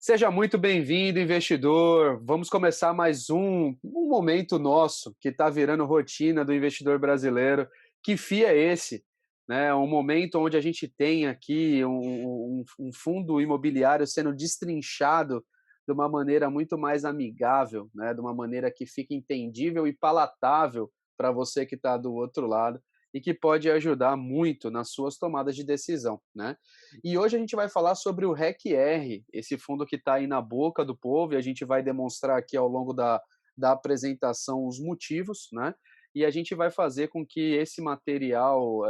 Seja muito bem-vindo, investidor. Vamos começar mais um momento nosso que está virando rotina do investidor brasileiro. Que FII é esse? Né? Um momento onde a gente tem aqui um fundo imobiliário sendo destrinchado de uma maneira muito mais amigável, né? De uma maneira que fica entendível e palatável para você que está do outro lado e que pode ajudar muito nas suas tomadas de decisão, né? E hoje a gente vai falar sobre o REC-R, esse fundo que está aí na boca do povo, e a gente vai demonstrar aqui ao longo da apresentação os motivos, né? E a gente vai fazer com que esse material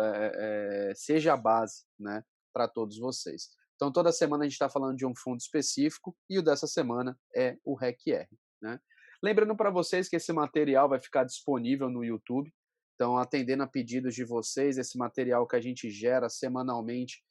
seja a base, né, para todos vocês. Então, toda semana a gente está falando de um fundo específico e o dessa semana é o REC-R, né? Lembrando para vocês que esse material vai ficar disponível no YouTube. Então, atendendo a pedidos de vocês, esse material que a gente gera semanalmente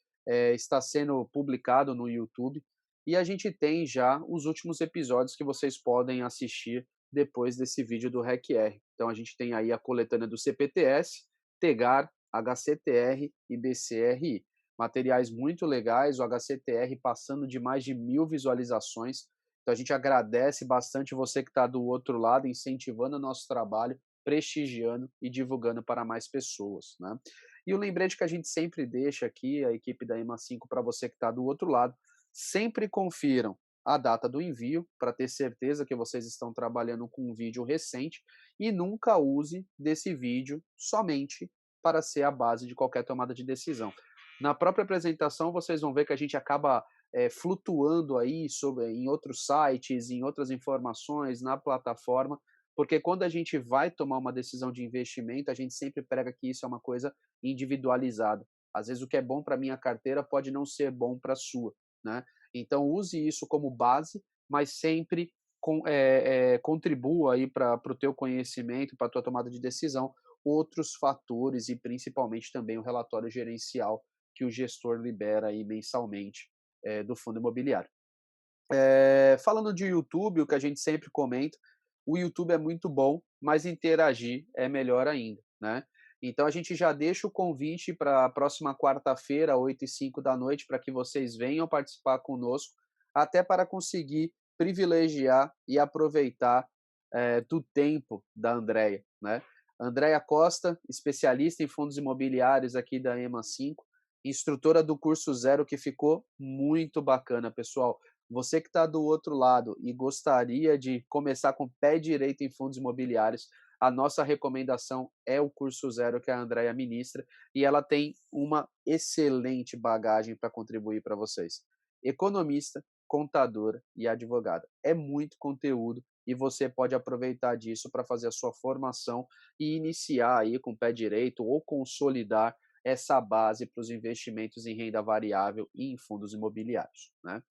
está sendo publicado no YouTube e a gente tem já os últimos episódios que vocês podem assistir depois desse vídeo do REC-R. Então a gente tem aí a coletânea do CPTS, TEGAR, HCTR e BCRI. Materiais muito legais, o HCTR passando de mais de 1.000 visualizações. Então a gente agradece bastante você que está do outro lado, incentivando o nosso trabalho, prestigiando e divulgando para mais pessoas, né? E o lembrete que a gente sempre deixa aqui, a equipe da EMA5, para você que está do outro lado, sempre confiram a data do envio, para ter certeza que vocês estão trabalhando com um vídeo recente, e nunca use desse vídeo somente para ser a base de qualquer tomada de decisão. Na própria apresentação, vocês vão ver que a gente acaba flutuando aí em outros sites, em outras informações, na plataforma, porque quando a gente vai tomar uma decisão de investimento, a gente sempre prega que isso é uma coisa individualizada. Às vezes o que é bom para minha carteira pode não ser bom para a sua, né? Então use isso como base, mas sempre contribua aí para o teu conhecimento, para a tua tomada de decisão, outros fatores e principalmente também o relatório gerencial que o gestor libera aí mensalmente do fundo imobiliário. Falando de YouTube, o que a gente sempre comenta, o YouTube é muito bom, mas interagir é melhor ainda, né? Então a gente já deixa o convite para a próxima quarta-feira, 8h05 da noite, para que vocês venham participar conosco, até para conseguir privilegiar e aproveitar do tempo da Andrea, né? Andrea Costa, especialista em fundos imobiliários aqui da EMA5, instrutora do curso Zero, que ficou muito bacana, pessoal. Você que está do outro lado e gostaria de começar com o pé direito em fundos imobiliários, a nossa recomendação é o curso Zero que a Andrea ministra e ela tem uma excelente bagagem para contribuir para vocês. Economista, contadora e advogada. É muito conteúdo e você pode aproveitar disso para fazer a sua formação e iniciar aí com o pé direito ou consolidar essa base para os investimentos em renda variável e em fundos imobiliários, né?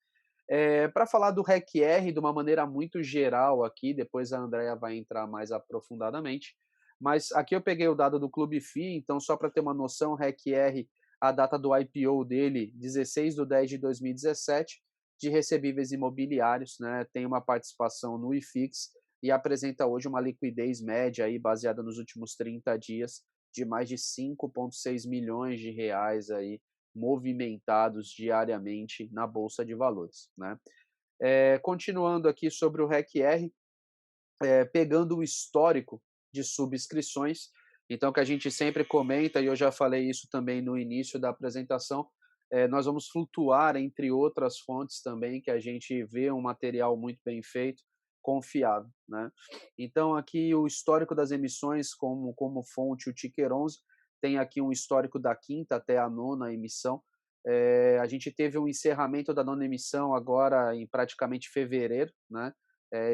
Para falar do REC-R de uma maneira muito geral aqui, depois a Andrea vai entrar mais aprofundadamente, mas aqui eu peguei o dado do Clube FI, então só para ter uma noção, o REC-R, a data do IPO dele, 16/10/2017, de recebíveis imobiliários, né, tem uma participação no IFIX e apresenta hoje uma liquidez média aí, baseada nos últimos 30 dias, de mais de 5,6 milhões de reais aí, movimentados diariamente na Bolsa de Valores, né? Continuando aqui sobre o REC-R, pegando o histórico de subscrições, então que a gente sempre comenta, e eu já falei isso também no início da apresentação, nós vamos flutuar entre outras fontes também, que a gente vê um material muito bem feito, confiável, né? Então aqui o histórico das emissões como fonte, o Ticker 11, tem aqui um histórico da quinta até a nona emissão. A gente teve um encerramento da nona emissão agora em praticamente fevereiro, né?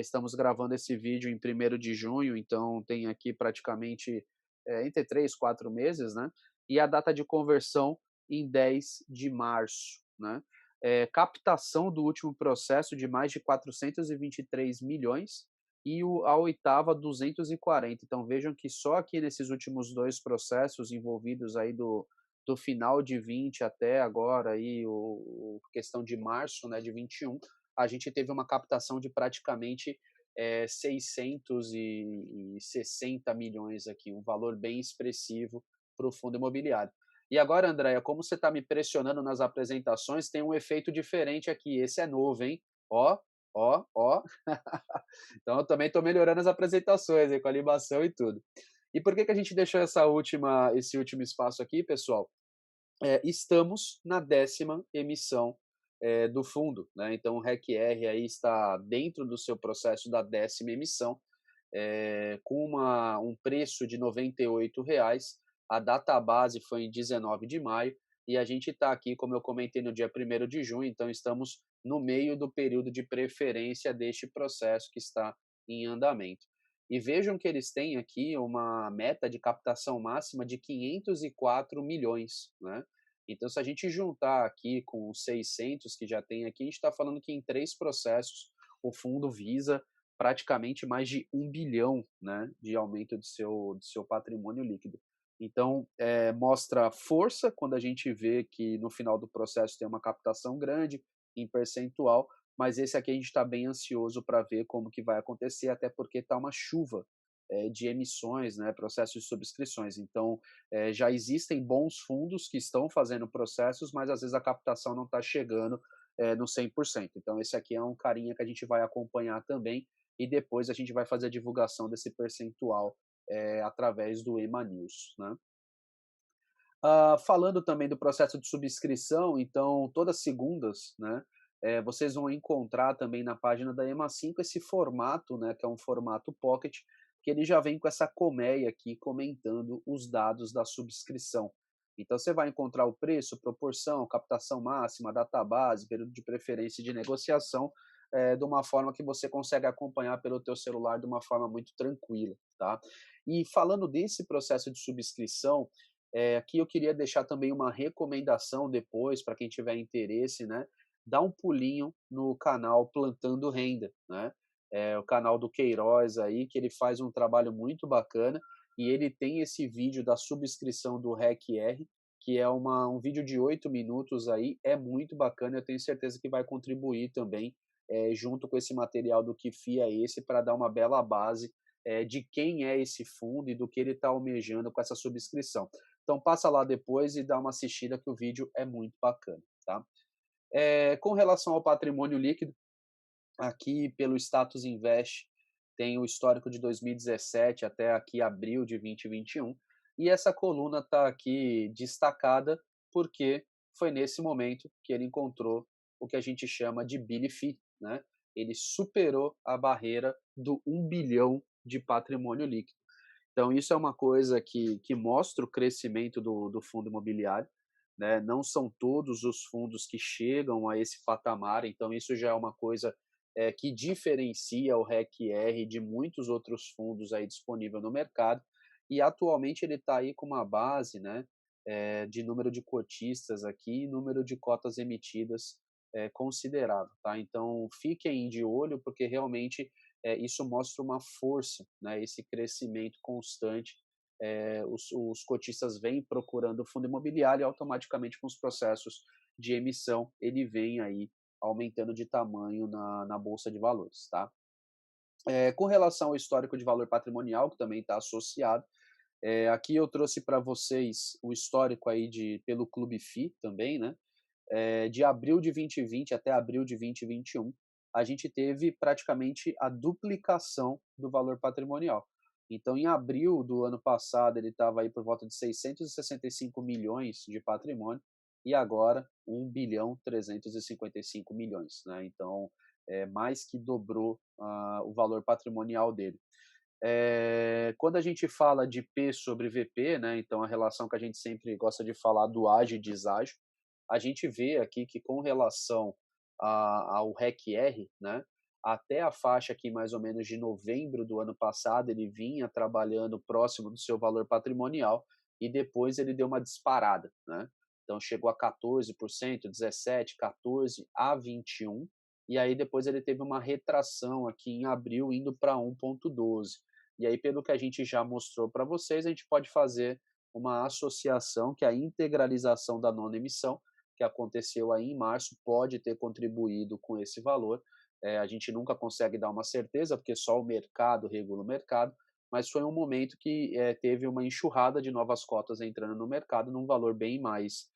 Estamos gravando esse vídeo em 1º de junho, então tem aqui praticamente entre 3, 4 meses, né? E a data de conversão em 10 de março, né? Captação do último processo de mais de 423 milhões e a oitava 240. Então vejam que só aqui nesses últimos dois processos envolvidos aí do final de 20 até agora aí o questão de março, né, de 21, a gente teve uma captação de praticamente 660 milhões aqui, um valor bem expressivo para o fundo imobiliário. E agora, Andréia, como você está me pressionando nas apresentações, tem um efeito diferente aqui. Esse é novo, hein? Ó, ó. Então eu também estou melhorando as apresentações aí, com a animação e tudo. E por que que a gente deixou esse último espaço aqui, pessoal? Estamos na 10ª emissão, do fundo, né, então o REC-R aí está dentro do seu processo da 10ª emissão, com um preço de R$ 98, a data base foi em 19 de maio, e a gente está aqui, como eu comentei, no dia 1º de junho, então estamos no meio do período de preferência deste processo que está em andamento. E vejam que eles têm aqui uma meta de captação máxima de 504 milhões, né. Então se a gente juntar aqui com os 600 que já tem aqui, a gente está falando que em 3 processos o fundo visa praticamente mais de 1 bilhão, né, de aumento do seu patrimônio líquido. Então, mostra força quando a gente vê que no final do processo tem uma captação grande, em percentual, mas esse aqui a gente está bem ansioso para ver como que vai acontecer, até porque está uma chuva de emissões, né, processos de subscrições. Então, já existem bons fundos que estão fazendo processos, mas às vezes a captação não está chegando no 100%. Então, esse aqui é um carinha que a gente vai acompanhar também, e depois a gente vai fazer a divulgação desse percentual através do EMA News, né? Falando também do processo de subscrição, então todas segundas, né, vocês vão encontrar também na página da EMA5 esse formato, né, que é um formato pocket, que ele já vem com essa colmeia aqui comentando os dados da subscrição. Então você vai encontrar o preço, proporção, captação máxima, database, período de preferência e de negociação, de uma forma que você consegue acompanhar pelo teu celular de uma forma muito tranquila, tá? E falando desse processo de subscrição, aqui eu queria deixar também uma recomendação depois para quem tiver interesse, né, dá um pulinho no canal Plantando Renda, né, o canal do Queiroz aí, que ele faz um trabalho muito bacana, e ele tem esse vídeo da subscrição do REC-R, que é um vídeo de 8 minutos aí, é muito bacana, eu tenho certeza que vai contribuir também, junto com esse material do Que Fia é Esse, para dar uma bela base, de quem é esse fundo e do que ele está almejando com essa subscrição. Então passa lá depois e dá uma assistida que o vídeo é muito bacana, tá? Com relação ao patrimônio líquido, aqui pelo Status Invest tem o histórico de 2017 até aqui abril de 2021, e essa coluna está aqui destacada porque foi nesse momento que ele encontrou o que a gente chama de Billy Fee, né? Ele superou a barreira do 1 bilhão de patrimônio líquido. Então, isso é uma coisa que mostra o crescimento do fundo imobiliário, né? Não são todos os fundos que chegam a esse patamar, então isso já é uma coisa que diferencia o REC-R de muitos outros fundos aí disponível no mercado. E atualmente ele está aí com uma base, né, de número de cotistas aqui e número de cotas emitidas considerável, tá? Então fiquem de olho porque realmente isso mostra uma força, né, esse crescimento constante. Os cotistas vêm procurando o fundo imobiliário e automaticamente com os processos de emissão ele vem aí aumentando de tamanho na bolsa de valores, tá? Com relação ao histórico de valor patrimonial, que também está associado, aqui eu trouxe para vocês o histórico aí pelo Clube FI também, né? De abril de 2020 até abril de 2021, a gente teve praticamente a duplicação do valor patrimonial. Então, em abril do ano passado, ele estava aí por volta de 665 milhões de patrimônio, e agora 1 bilhão 355 milhões, né? Então, mais que dobrou o valor patrimonial dele. Quando a gente fala de P sobre VP, né, então a relação que a gente sempre gosta de falar do ágio e deságio, a gente vê aqui que com relação ao REC-R, né, até a faixa aqui mais ou menos de novembro do ano passado, ele vinha trabalhando próximo do seu valor patrimonial e depois ele deu uma disparada, né? Então chegou a 14%, 17, 14 a 21, e aí depois ele teve uma retração aqui em abril indo para 1,12. E aí, pelo que a gente já mostrou para vocês, a gente pode fazer uma associação que a integralização da nona emissão, que aconteceu aí em março, pode ter contribuído com esse valor. A gente nunca consegue dar uma certeza, porque só o mercado regula o mercado, mas foi um momento que teve uma enxurrada de novas cotas entrando no mercado num valor bem mais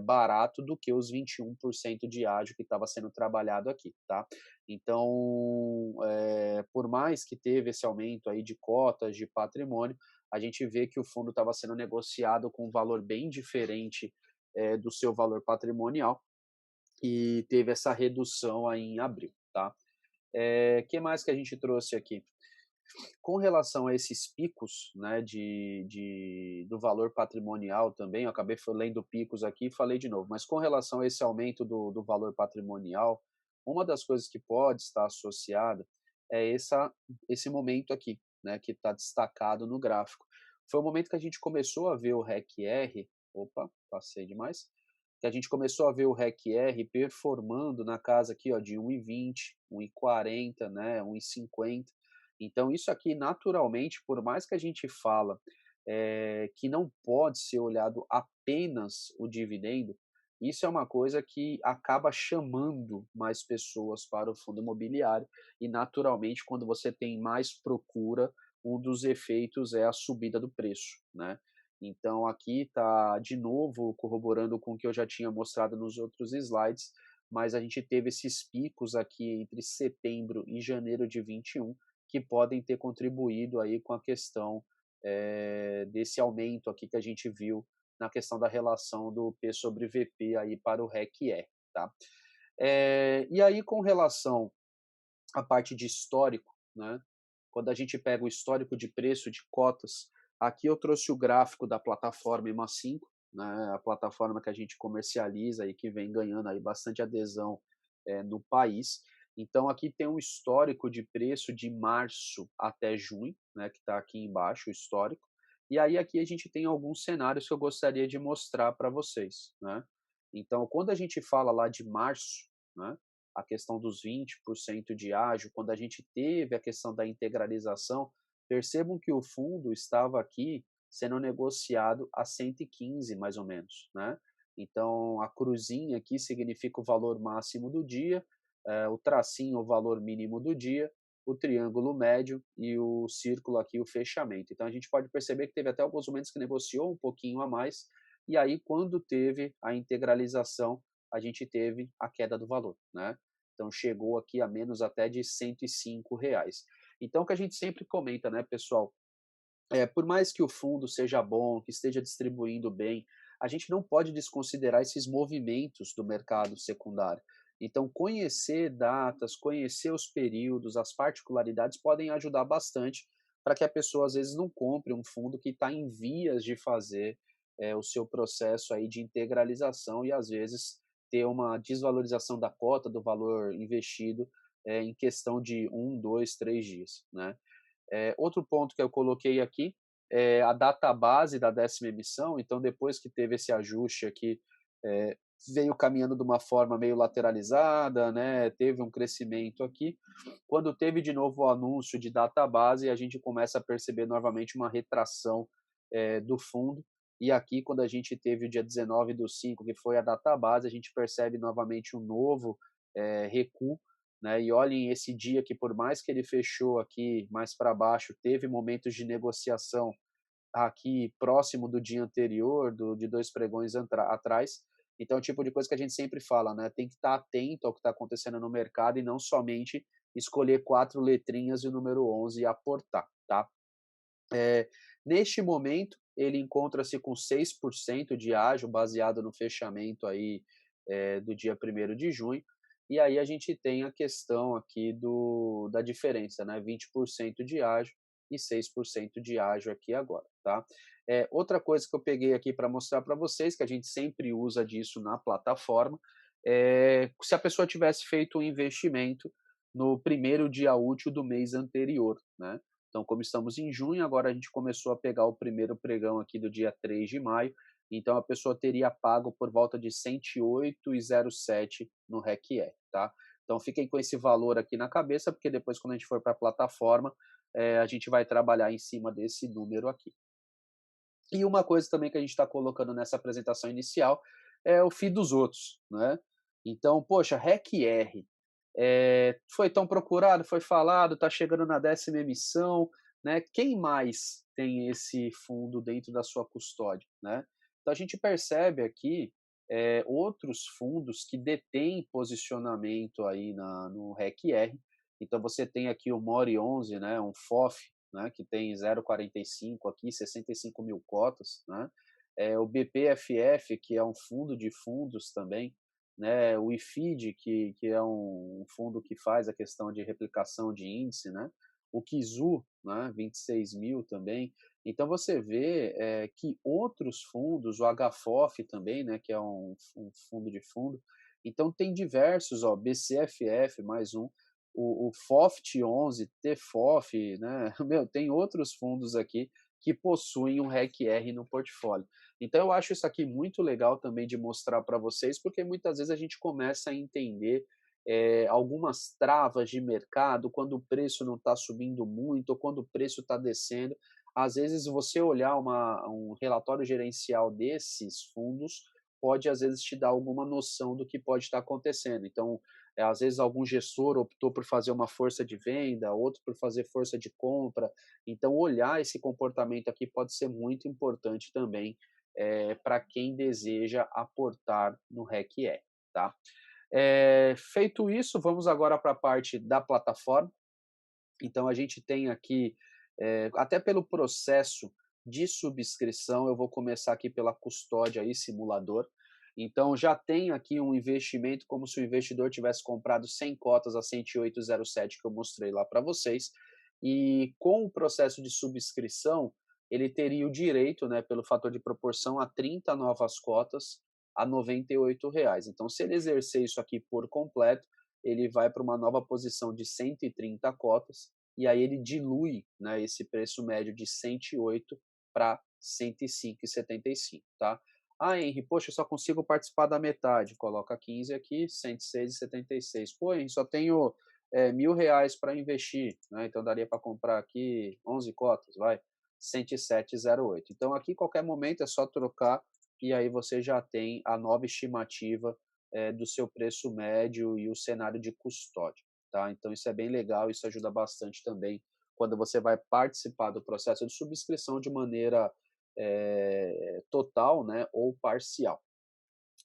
barato do que os 21% de ágio que estava sendo trabalhado aqui, tá? Então, por mais que teve esse aumento aí de cotas de patrimônio, a gente vê que o fundo estava sendo negociado com um valor bem diferente do seu valor patrimonial e teve essa redução aí em abril, tá? Que mais que a gente trouxe aqui? Com relação a esses picos, né, do valor patrimonial também, eu acabei lendo picos aqui e falei de novo, mas com relação a esse aumento do valor patrimonial, uma das coisas que pode estar associada é esse momento aqui, né, que está destacado no gráfico. Foi o momento que a gente começou a ver o REC-R, opa, passei demais, que a gente começou a ver o REC-R performando na casa aqui, ó, de 1,20, 1,40, né, 1,50. Então isso aqui naturalmente, por mais que a gente fala, que não pode ser olhado apenas o dividendo, isso é uma coisa que acaba chamando mais pessoas para o fundo imobiliário e naturalmente quando você tem mais procura, um dos efeitos é a subida do preço, né. Então aqui está de novo corroborando com o que eu já tinha mostrado nos outros slides, mas a gente teve esses picos aqui entre setembro e janeiro de 21 que podem ter contribuído aí com a questão desse aumento aqui que a gente viu na questão da relação do P sobre VP aí para o REC-R, tá? E aí com relação à parte de histórico, né? Quando a gente pega o histórico de preço de cotas, aqui eu trouxe o gráfico da plataforma EMA5, né? A plataforma que a gente comercializa e que vem ganhando aí bastante adesão no país. Então aqui tem um histórico de preço de março até junho, né, que está aqui embaixo, o histórico. E aí aqui a gente tem alguns cenários que eu gostaria de mostrar para vocês, né? Então, quando a gente fala lá de março, né, a questão dos 20% de ágio, quando a gente teve a questão da integralização, percebam que o fundo estava aqui sendo negociado a 115, mais ou menos, né? Então, a cruzinha aqui significa o valor máximo do dia, o tracinho, o valor mínimo do dia, o triângulo médio e o círculo aqui, o fechamento. Então, a gente pode perceber que teve até alguns momentos que negociou um pouquinho a mais, e aí, quando teve a integralização, a gente teve a queda do valor, né? Então, chegou aqui a menos até de R$ 105. Então, o que a gente sempre comenta, né, pessoal, por mais que o fundo seja bom, que esteja distribuindo bem, a gente não pode desconsiderar esses movimentos do mercado secundário. Então, conhecer datas, conhecer os períodos, as particularidades podem ajudar bastante para que a pessoa às vezes não compre um fundo que está em vias de fazer o seu processo aí de integralização e às vezes ter uma desvalorização da cota do valor investido em questão de 1, 2, 3 dias, né? Outro ponto que eu coloquei aqui é a data base da 10ª emissão, então depois que teve esse ajuste aqui, veio caminhando de uma forma meio lateralizada, né, teve um crescimento aqui. Quando teve de novo o anúncio de data base, a gente começa a perceber novamente uma retração do fundo, e aqui quando a gente teve o dia 19/5, que foi a data base, a gente percebe novamente um novo recuo, né? E olhem esse dia que por mais que ele fechou aqui mais para baixo, teve momentos de negociação aqui próximo do dia anterior, de 2 pregões atrás. Então é o tipo de coisa que a gente sempre fala, né, tem que estar atento ao que está acontecendo no mercado e não somente escolher 4 letrinhas e o número 11 e aportar, tá? Neste momento, ele encontra-se com 6% de ágio, baseado no fechamento aí, do dia 1º de junho, e aí a gente tem a questão aqui da diferença, né, 20% de ágio e 6% de ágio aqui agora, tá. Outra coisa que eu peguei aqui para mostrar para vocês, que a gente sempre usa disso na plataforma, se a pessoa tivesse feito um investimento no primeiro dia útil do mês anterior, né. Então, como estamos em junho, agora a gente começou a pegar o primeiro pregão aqui do dia 3 de maio, então a pessoa teria pago por volta de 108,07 no REC-R, tá? Então fiquem com esse valor aqui na cabeça, porque depois quando a gente for para a plataforma, a gente vai trabalhar em cima desse número aqui. E uma coisa também que a gente está colocando nessa apresentação inicial é o FII dos outros, né? Então, poxa, REC-R, foi tão procurado, foi falado, está chegando na 10ª emissão, né? Quem mais tem esse fundo dentro da sua custódia, né? Então a gente percebe aqui outros fundos que detêm posicionamento aí no REC-R. Então você tem aqui o MORI 11, né, um FOF, né, que tem 0,45 aqui, 65 mil cotas, né? O BPFF, que é um fundo de fundos também, né? O IFID, que é um fundo que faz a questão de replicação de índice, né? O Kizu, né, 26 mil também. Então você vê que outros fundos, o HFOF também, né, que é um fundo de fundo, então tem diversos, ó, BCFF, mais um, o FOFT11, TFOF, né, meu, tem outros fundos aqui que possuem um REC-R no portfólio. Então eu acho isso aqui muito legal também de mostrar para vocês, porque muitas vezes a gente começa a entender algumas travas de mercado, quando o preço não está subindo muito, ou quando o preço está descendo. Às vezes, você olhar um relatório gerencial desses fundos pode, às vezes, te dar alguma noção do que pode estar acontecendo. Então, às vezes, algum gestor optou por fazer uma força de venda, outro por fazer força de compra. Então, olhar esse comportamento aqui pode ser muito importante também para quem deseja aportar no REC-R, tá? Feito isso, vamos agora para a parte da plataforma. Então, a gente tem aqui, até pelo processo de subscrição, eu vou começar aqui pela custódia e simulador. Então, já tem aqui um investimento, como se o investidor tivesse comprado 100 cotas a 108,07 que eu mostrei lá para vocês. E com o processo de subscrição, ele teria o direito, né, pelo fator de proporção, a 30 novas cotas a R$ 98. Então, se ele exercer isso aqui por completo, ele vai para uma nova posição de 130 cotas, e aí ele dilui, né, esse preço médio de 108 para 105,75, tá? Ah, Henry, poxa, eu só consigo participar da metade. Coloca 15 aqui, 106,76. Pô, Henry, só tenho R$ 1.000 para investir, né? Então daria para comprar aqui 11 cotas, vai, 107,08. Então aqui, qualquer momento, é só trocar e aí você já tem a nova estimativa do seu preço médio e o cenário de custódia, tá? Então isso é bem legal, isso ajuda bastante também quando você vai participar do processo de subscrição de maneira total, né, ou parcial.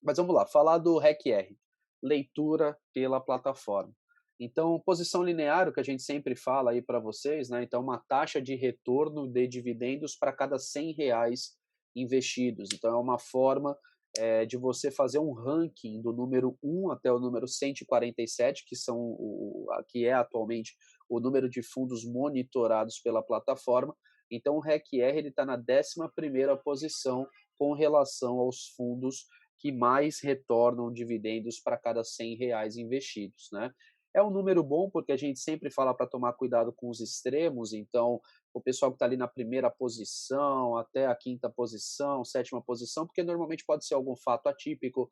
Mas vamos lá, falar do REC-R, leitura pela plataforma. Então, posição linear, o que a gente sempre fala aí para vocês, né? Então, uma taxa de retorno de dividendos para cada R$ 100 investidos. Então, é uma forma de você fazer um ranking do número 1 até o número 147, que que é atualmente o número de fundos monitorados pela plataforma. Então, o REC-R está na 11ª posição com relação aos fundos que mais retornam dividendos para cada R$ 100 investidos, né? É um número bom porque a gente sempre fala para tomar cuidado com os extremos, então o pessoal que está ali na primeira posição, até a quinta posição, sétima posição, porque normalmente pode ser algum fato atípico,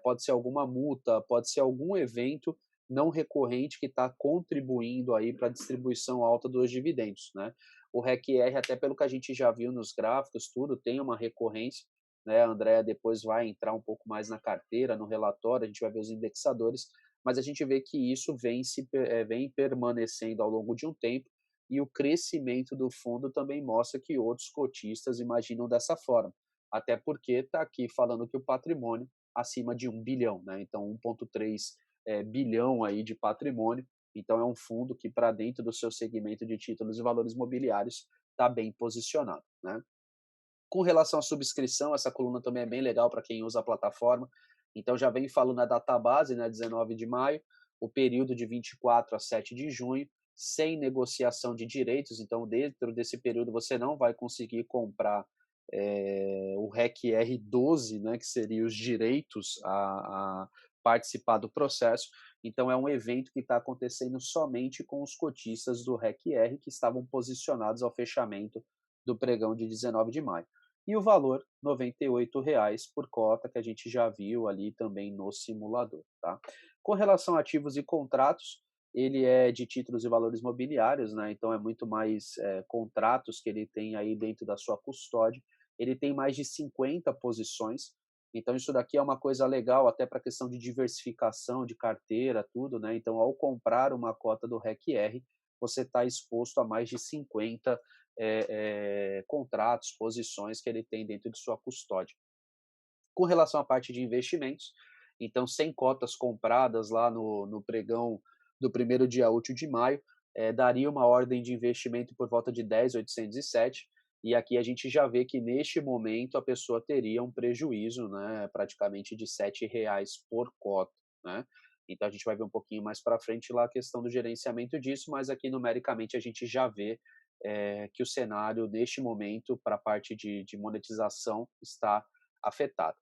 pode ser alguma multa, pode ser algum evento não recorrente que está contribuindo aí para a distribuição alta dos dividendos, né? O REC-R, até pelo que a gente já viu nos gráficos, tudo tem uma recorrência, né? A Andrea depois vai entrar um pouco mais na carteira, no relatório, a gente vai ver os indexadores, mas a gente vê que isso vem permanecendo ao longo de um tempo, e o crescimento do fundo também mostra que outros cotistas imaginam dessa forma, até porque está aqui falando que o patrimônio acima de 1 bilhão, né? Então 1,3 bilhão aí de patrimônio, então é um fundo que, para dentro do seu segmento de títulos e valores mobiliários, está bem posicionado, né? Com relação à subscrição, essa coluna também é bem legal para quem usa a plataforma. Então já vem falando na database, né, 19 de maio, o período de 24 a 7 de junho, sem negociação de direitos. Então, dentro desse período, você não vai conseguir comprar o REC-R 12, né, que seria os direitos a participar do processo. Então, é um evento que está acontecendo somente com os cotistas do REC-R que estavam posicionados ao fechamento do pregão de 19 de maio. E o valor, R$ 98 por cota, que a gente já viu ali também no simulador, tá? Com relação a ativos e contratos, ele é de títulos e valores mobiliários, né? Então é muito mais contratos que ele tem aí dentro da sua custódia. Ele tem mais de 50 posições, então isso daqui é uma coisa legal até para a questão de diversificação de carteira, tudo, né? Então, ao comprar uma cota do REC-R, você está exposto a mais de 50 contratos, posições que ele tem dentro de sua custódia. Com relação à parte de investimentos, então 100 cotas compradas lá no pregão do primeiro dia útil de maio, daria uma ordem de investimento por volta de 10.807, e aqui a gente já vê que neste momento a pessoa teria um prejuízo, né, praticamente de R$ 7 por cota, né. Então a gente vai ver um pouquinho mais para frente lá a questão do gerenciamento disso, mas aqui numericamente a gente já vê, que o cenário neste momento para a parte de monetização está afetado.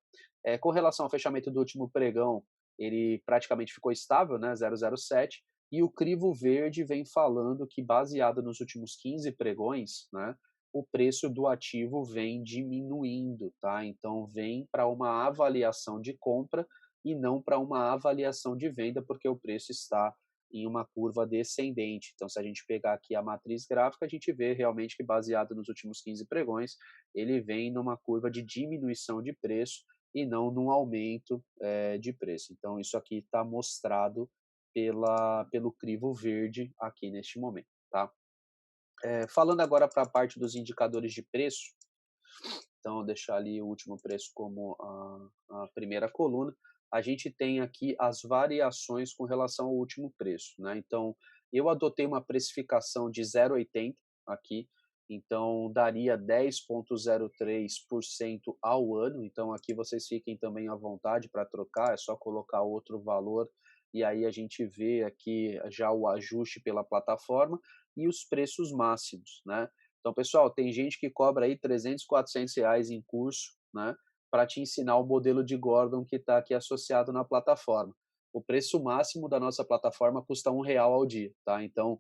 Com relação ao fechamento do último pregão, ele praticamente ficou estável, né, 0,07, e o crivo verde vem falando que, baseado nos últimos 15 pregões, né, o preço do ativo vem diminuindo, tá? Então vem para uma avaliação de compra e não para uma avaliação de venda, porque o preço está em uma curva descendente. Então, se a gente pegar aqui a matriz gráfica, a gente vê realmente que, baseado nos últimos 15 pregões, ele vem numa curva de diminuição de preço e não num aumento de preço. Então, isso aqui está mostrado pelo crivo verde aqui neste momento, tá? Falando agora para a parte dos indicadores de preço, então deixar ali o último preço como a primeira coluna, a gente tem aqui as variações com relação ao último preço, né? Então, eu adotei uma precificação de 0,80 aqui, então daria 10,03% ao ano. Então, aqui vocês fiquem também à vontade para trocar, é só colocar outro valor e aí a gente vê aqui já o ajuste pela plataforma e os preços máximos, né? Então, pessoal, tem gente que cobra aí 300, R$ 400 em curso, né, para te ensinar o modelo de Gordon que está aqui associado na plataforma. O preço máximo da nossa plataforma custa R$ 1 ao dia, tá? Então,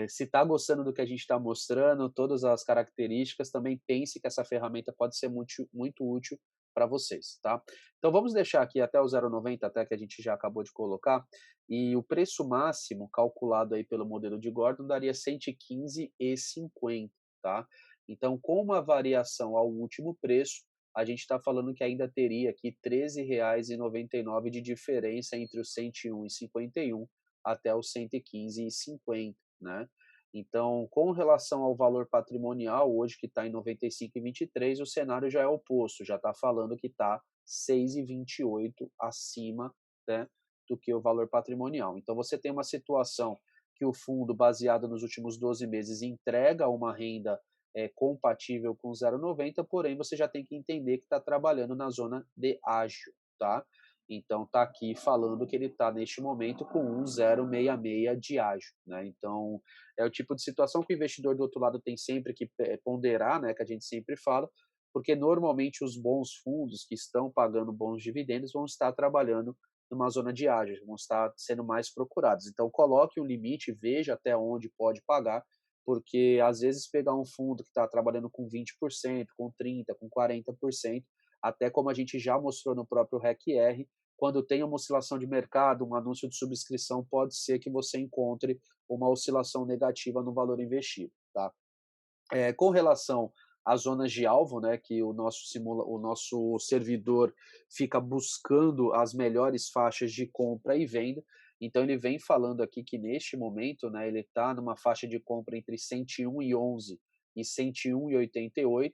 se está gostando do que a gente está mostrando, todas as características, também pense que essa ferramenta pode ser muito, muito útil para vocês, tá? Então, vamos deixar aqui até o 0,90, até que a gente já acabou de colocar, e o preço máximo calculado aí pelo modelo de Gordon daria 115,50, tá? Então, com uma variação ao último preço, a gente está falando que ainda teria aqui R$ 13,99 de diferença entre o 101,51 até o 115,50, né? Então, com relação ao valor patrimonial, hoje que está em 95,23, o cenário já é oposto, já está falando que está 6,28 acima, né, do que o valor patrimonial. Então, você tem uma situação que o fundo, baseado nos últimos 12 meses, entrega uma renda compatível com 0,90, porém você já tem que entender que está trabalhando na zona de ágio, tá? Então está aqui falando que ele está neste momento com 1,066 de ágio, né? Então é o tipo de situação que o investidor do outro lado tem sempre que ponderar, né? Que a gente sempre fala, porque normalmente os bons fundos que estão pagando bons dividendos vão estar trabalhando numa zona de ágio, vão estar sendo mais procurados. Então coloque um limite, veja até onde pode pagar, porque às vezes pegar um fundo que está trabalhando com 20%, com 30%, com 40%, até como a gente já mostrou no próprio REC-R, quando tem uma oscilação de mercado, um anúncio de subscrição, pode ser que você encontre uma oscilação negativa no valor investido, tá? Com relação às zonas de alvo, né, que o nosso servidor fica buscando as melhores faixas de compra e venda. Então ele vem falando aqui que neste momento, né, ele está numa faixa de compra entre 101,11 e 101,88.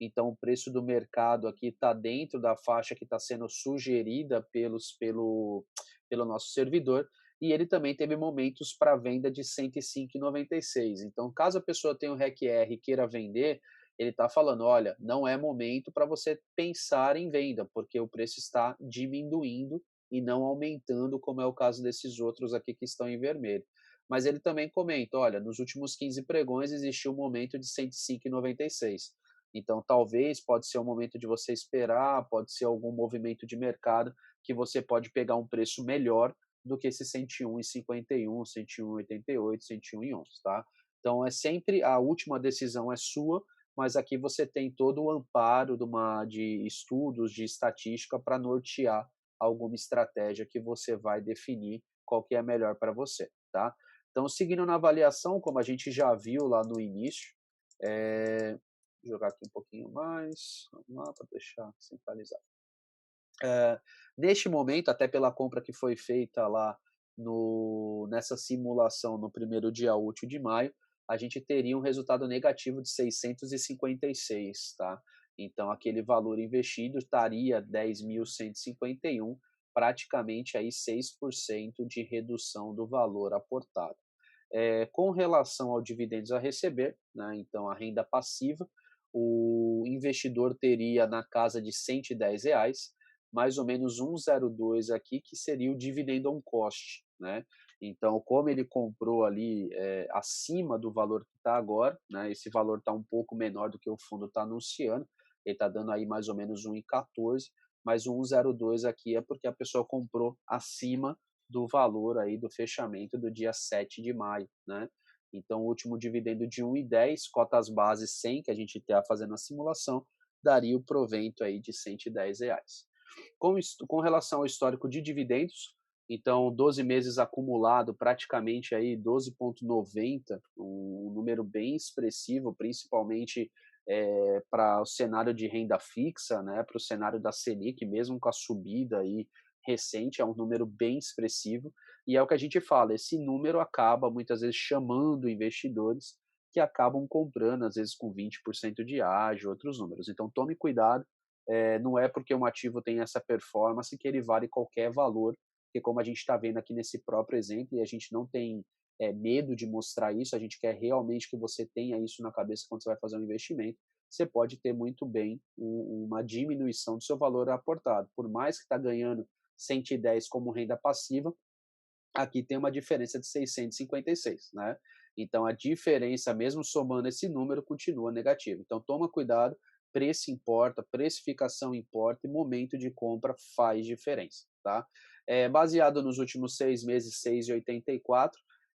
Então o preço do mercado aqui está dentro da faixa que está sendo sugerida pelo nosso servidor, e ele também teve momentos para venda de 105,96. Então, caso a pessoa tenha um REC-R e queira vender, ele está falando, olha, não é momento para você pensar em venda, porque o preço está diminuindo e não aumentando, como é o caso desses outros aqui que estão em vermelho. Mas ele também comenta, olha, nos últimos 15 pregões existiu um momento de 105,96. Então, talvez pode ser um momento de você esperar, pode ser algum movimento de mercado que você pode pegar um preço melhor do que esse 101,51, 101,88, 101,11, tá? Então é sempre a última decisão é sua, mas aqui você tem todo o amparo de estudos, de estatística para nortear alguma estratégia que você vai definir qual que é melhor para você, tá? Então, seguindo na avaliação, como a gente já viu lá no início, vou jogar aqui um pouquinho mais, vamos lá para deixar centralizado. Neste momento, até pela compra que foi feita lá nessa simulação no primeiro dia útil de maio, a gente teria um resultado negativo de 656, tá? Então, aquele valor investido estaria 10.151, praticamente aí 6% de redução do valor aportado. Com relação ao dividendos a receber, né, então a renda passiva, o investidor teria na casa de R$ 110, mais ou menos 1,02 aqui, que seria o dividend on cost, né? Então, como ele comprou ali acima do valor que está agora, né, esse valor está um pouco menor do que o fundo está anunciando, ele está dando aí mais ou menos 1,14, mas o 1,02 aqui é porque a pessoa comprou acima do valor aí do fechamento do dia 7 de maio, né? Então, o último dividendo de 1,10, cotas base 100, que a gente está fazendo a simulação, daria o provento aí de R$ 110. Com relação ao histórico de dividendos, então 12 meses acumulado, praticamente aí 12,90, um número bem expressivo, principalmente para o cenário de renda fixa, né, para o cenário da Selic, mesmo com a subida aí recente, é um número bem expressivo, e é o que a gente fala, esse número acaba muitas vezes chamando investidores que acabam comprando, às vezes com 20% de ágio, outros números. Então tome cuidado, não é porque um ativo tem essa performance que ele vale qualquer valor, porque como a gente está vendo aqui nesse próprio exemplo, e a gente não tem medo de mostrar isso, a gente quer realmente que você tenha isso na cabeça quando você vai fazer um investimento, você pode ter muito bem uma diminuição do seu valor aportado. Por mais que está ganhando 110 como renda passiva, aqui tem uma diferença de 656, né? Então a diferença, mesmo somando esse número, continua negativa. Então toma cuidado, preço importa, precificação importa e momento de compra faz diferença, tá? Baseado nos últimos 6 meses, 6,84.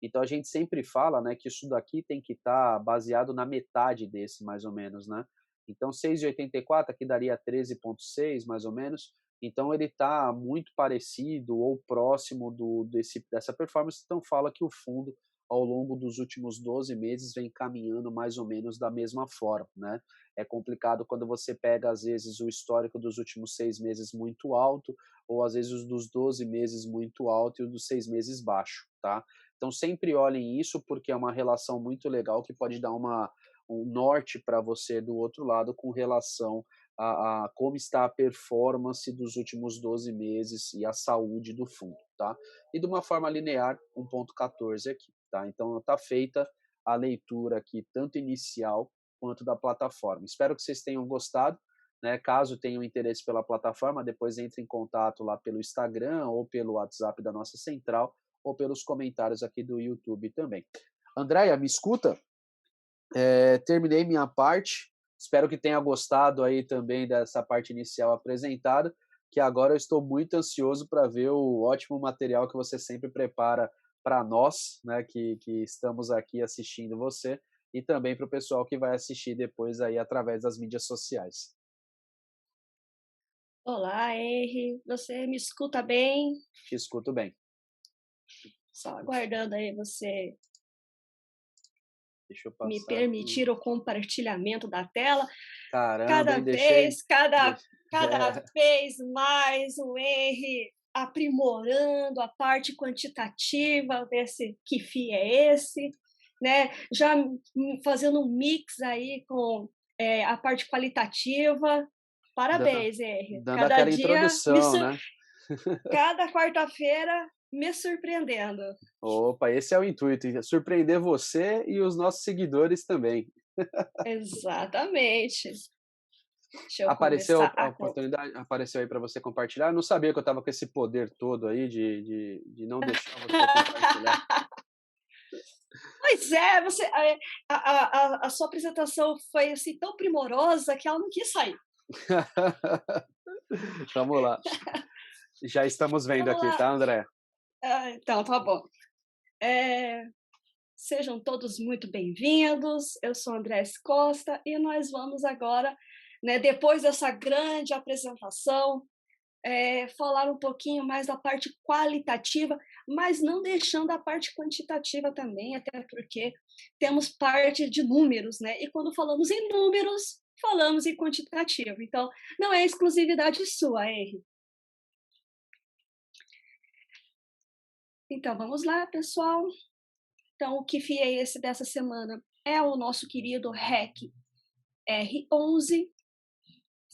Então a gente sempre fala, né, que isso daqui tem que estar baseado na metade desse, mais ou menos, né? Então 6,84 aqui daria 13,6, mais ou menos. Então ele está muito parecido ou próximo dessa performance, então fala que o fundo, ao longo dos últimos 12 meses, vem caminhando mais ou menos da mesma forma, né? É complicado quando você pega, às vezes, o histórico dos últimos 6 meses muito alto, ou às vezes os dos 12 meses muito alto e o dos 6 meses baixo, tá? Então sempre olhem isso, porque é uma relação muito legal que pode dar um norte para você do outro lado com relação a como está a performance dos últimos 12 meses e a saúde do fundo, tá? E de uma forma linear, 1,14 aqui, tá? Então está feita a leitura aqui, tanto inicial quanto da plataforma. Espero que vocês tenham gostado, né? Caso tenham interesse pela plataforma, depois entre em contato lá pelo Instagram ou pelo WhatsApp da nossa central ou pelos comentários aqui do YouTube também. Andréia, me escuta? Terminei minha parte. Espero que tenha gostado aí também dessa parte inicial apresentada, que agora eu estou muito ansioso para ver o ótimo material que você sempre prepara para nós, né, que estamos aqui assistindo você, e também para o pessoal que vai assistir depois aí através das mídias sociais. Olá, Henry. Você me escuta bem? Te escuto bem. Só aguardando aí você Deixa eu me passar aqui. permitir o compartilhamento da tela. Caramba, Cada hein? Deixei. vez, cada, Deixe- cada vez mais o Henry aprimorando a parte quantitativa desse que FII é esse, né? Já fazendo um mix aí com a parte qualitativa. dando, Parabéns, Henry. dando aquela introdução, né? Cada quarta-feira me surpreendendo. Opa, esse é o intuito, surpreender você e os nossos seguidores também. Exatamente. Deixa eu Apareceu começar a a oportunidade, apareceu aí para você compartilhar. Eu não sabia que eu estava com esse poder todo aí de não deixar você compartilhar. Pois é, você a sua apresentação foi, assim, tão primorosa que ela não quis sair. Vamos lá. Já estamos vendo Vamos aqui, lá. tá, André? Então, tá bom. Eh, Sejam todos muito bem-vindos. Eu sou Andrés Costa e nós vamos agora, né, depois dessa grande apresentação, falar um pouquinho mais da parte qualitativa, mas não deixando a parte quantitativa também, até porque temos parte de números, né? E quando falamos em números, falamos em quantitativo. Então, não é exclusividade sua, Henry. Então, vamos lá, pessoal. Então, o que FII é esse dessa semana? É o nosso querido REC R11,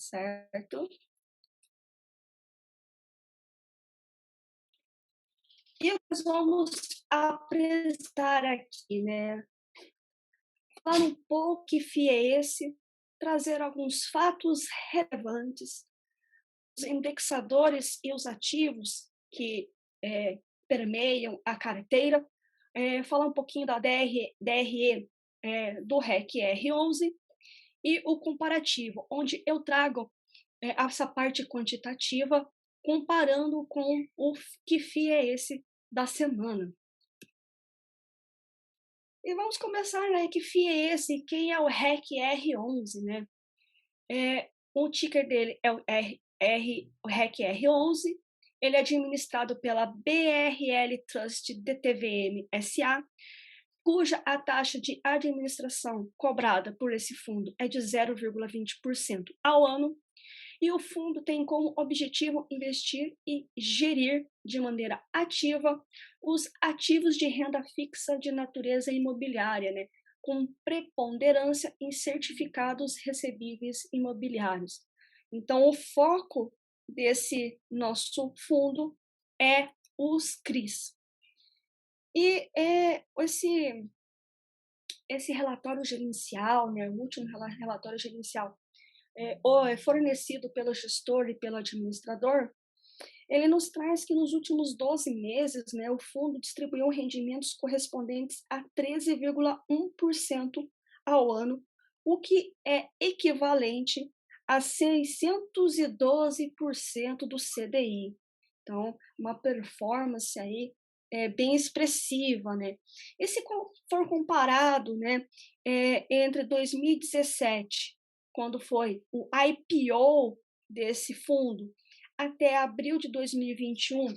certo? E nós vamos apresentar aqui, né? Falar um pouco que FII é esse, trazer alguns fatos relevantes, os indexadores e os ativos que permeiam a carteira, falar um pouquinho da DRE do REC R11 e o comparativo, onde eu trago essa parte quantitativa comparando com o que FII é esse da semana. E vamos começar, né? Que FII é esse? Quem é o REC R11, né? O ticker dele é o REC R11. Ele é administrado pela BRL Trust DTVM SA, cuja a taxa de administração cobrada por esse fundo é de 0,20% ao ano. E o fundo tem como objetivo investir e gerir de maneira ativa os ativos de renda fixa de natureza imobiliária, né, com preponderância em certificados recebíveis imobiliários. Então, o foco desse nosso fundo é os CRIs. E esse relatório gerencial, né, o último relatório gerencial, fornecido pelo gestor e pelo administrador, ele nos traz que nos últimos 12 meses, né, o fundo distribuiu rendimentos correspondentes a 13,1% ao ano, o que é equivalente a 612% do CDI. Então, uma performance aí bem expressiva, né? E se for comparado, né, entre 2017, quando foi o IPO desse fundo, até abril de 2021,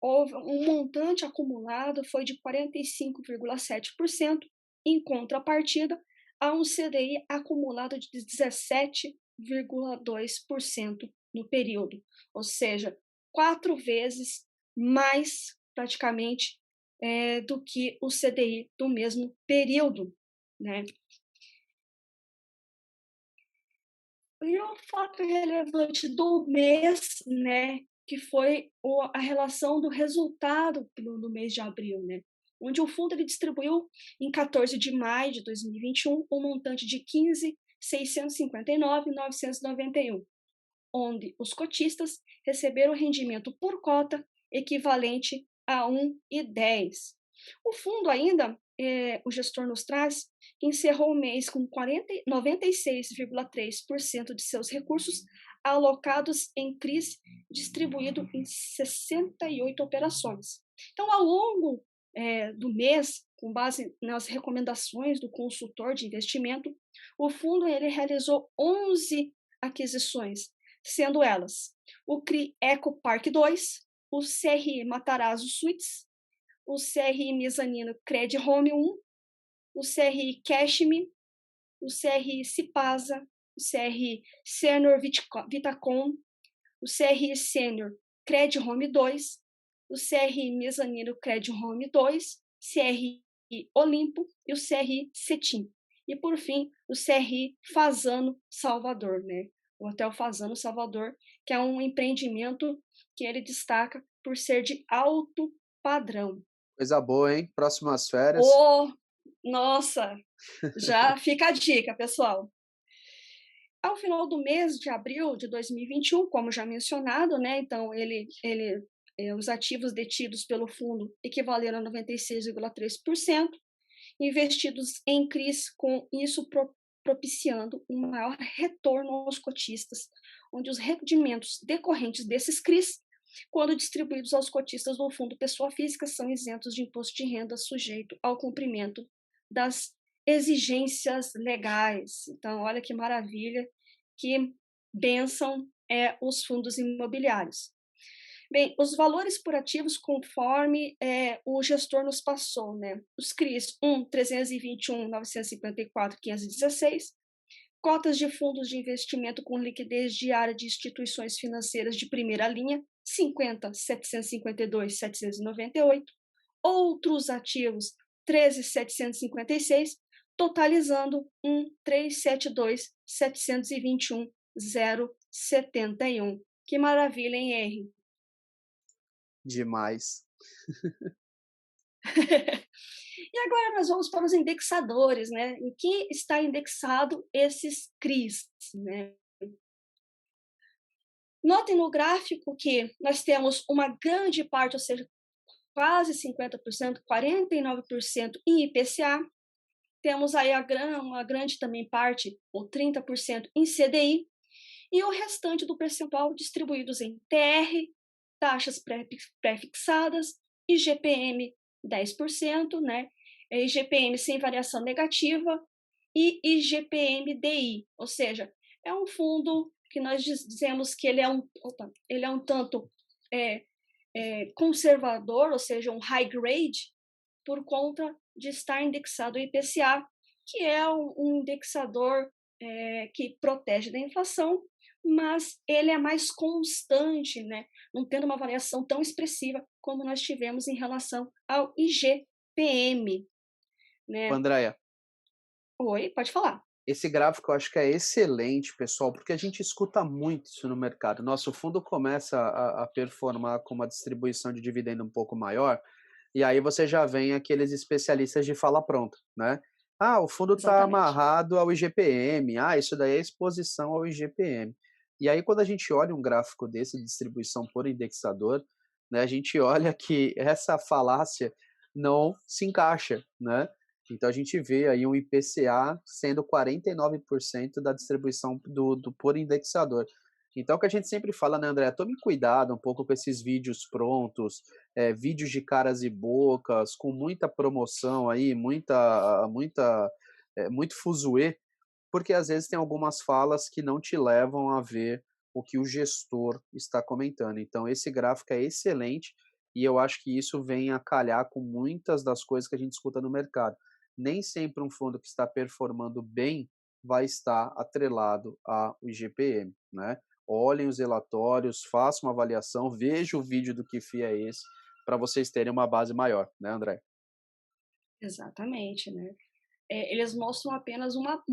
houve um montante acumulado foi de 45,7%, em contrapartida a um CDI acumulado de 17,2% no período, ou seja, 4 vezes mais praticamente do que o CDI do mesmo período, né? E um fato relevante do mês, né, que foi a relação do resultado no mês de abril, né, onde o fundo ele distribuiu em 14 de maio de 2021 um montante de 15.659.991, onde os cotistas receberam rendimento por cota equivalente a 1,10. O fundo ainda, o gestor nos traz, encerrou o mês com 96,3% de seus recursos alocados em CRIs, distribuído em 68 operações. Então, ao longo do mês, com base nas recomendações do consultor de investimento, o fundo ele realizou 11 aquisições, sendo elas o CRI Eco Park 2, o CRI Matarazzo Suites, o CRI Mezanino Cred Home 1, o CRI Cashme, o CRI Cipasa, o CRI Senior Vitacom, o CRI Senior Cred Home 2, o CRI Mezanino Cred Home 2, CRI Olimpo e o CRI Cetim. E, por fim, o CRI Fasano Salvador, né? O Hotel Fasano Salvador, que é um empreendimento que ele destaca por ser de alto padrão. Coisa boa, hein? Próximas férias. Oh, nossa! Já fica a dica, pessoal. Ao final do mês de abril de 2021, como já mencionado, né? Então, os ativos detidos pelo fundo equivaleram a 96,3%, investidos em CRIs, com isso propiciando um maior retorno aos cotistas, onde os rendimentos decorrentes desses CRIs, quando distribuídos aos cotistas do fundo pessoa física, são isentos de imposto de renda sujeito ao cumprimento das exigências legais. Então, olha que maravilha, que bênção os fundos imobiliários. Bem, os valores por ativos conforme o gestor nos passou, né? Os CRIs 321.954.516, cotas de fundos de investimento com liquidez diária de instituições financeiras de primeira linha, 50.752.798, outros ativos, 13.756, totalizando 1.372.721.071. Que maravilha, hein, Henry? Demais. E agora nós vamos para os indexadores, né? Em que está indexado esses CRIs, né? Notem no gráfico que nós temos uma grande parte, ou seja, quase 50%, 49% em IPCA. Temos aí uma grande também parte, ou 30%, em CDI. E o restante do percentual distribuídos em TR, taxas pré-fixadas, IGPM 10%, né? IGPM sem variação negativa e IGPM-DI, ou seja, é um fundo que nós dizemos que ele é um tanto conservador, ou seja, um high grade, por conta de estar indexado ao IPCA, que é um indexador que protege da inflação, mas ele é mais constante, né? Não tendo uma variação tão expressiva como nós tivemos em relação ao IGPM, né? Andréia, Oi, pode falar. esse gráfico eu acho que é excelente, pessoal, porque a gente escuta muito isso no mercado. Nosso fundo começa a performar com uma distribuição de dividendo um pouco maior, e aí você já vem aqueles especialistas de fala pronta, né? Ah, o fundo está Exatamente. amarrado ao IGPM. Ah, isso daí é exposição ao IGPM. E aí, quando a gente olha um gráfico desse de distribuição por indexador, né, a gente olha que essa falácia não se encaixa, né? Então a gente vê aí um IPCA sendo 49% da distribuição do por indexador. Então o que a gente sempre fala, né, André? Tome cuidado um pouco com esses vídeos prontos, vídeos de caras e bocas, com muita promoção aí, muito fuzuê, porque às vezes tem algumas falas que não te levam a ver o que o gestor está comentando. Então esse gráfico é excelente e eu acho que isso vem a calhar com muitas das coisas que a gente escuta no mercado. Nem sempre um fundo que está performando bem vai estar atrelado ao IGPM, né? Olhem os relatórios, façam uma avaliação, vejam o vídeo do que FII é esse, para vocês terem uma base maior, né, André? Exatamente, né? Eles mostram apenas uma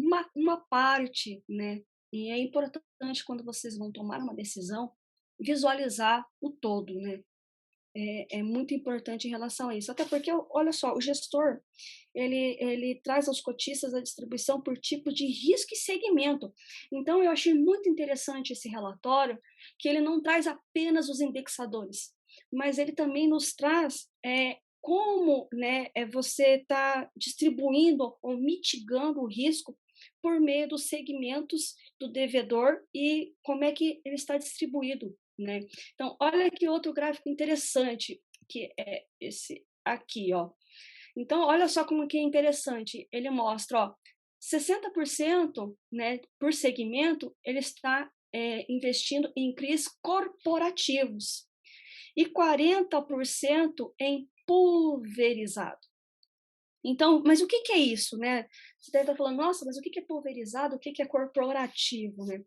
parte, né? E é importante, quando vocês vão tomar uma decisão, visualizar o todo, né? É muito importante em relação a isso. Até porque, olha só, o gestor, ele traz aos cotistas a distribuição por tipo de risco e segmento. Então, eu achei muito interessante esse relatório, que ele não traz apenas os indexadores, mas ele também nos traz como, né, você está distribuindo ou mitigando o risco por meio dos segmentos do devedor e como é que ele está distribuído, né? Então, olha que outro gráfico interessante, que é esse aqui, ó. Então, olha só como que é interessante. Ele mostra, ó, 60%, né, por segmento, ele está investindo em CRIs corporativos e 40% em pulverizado. Então, mas o que é isso, né? Você deve estar falando, nossa, mas o que é pulverizado, o que é corporativo, né?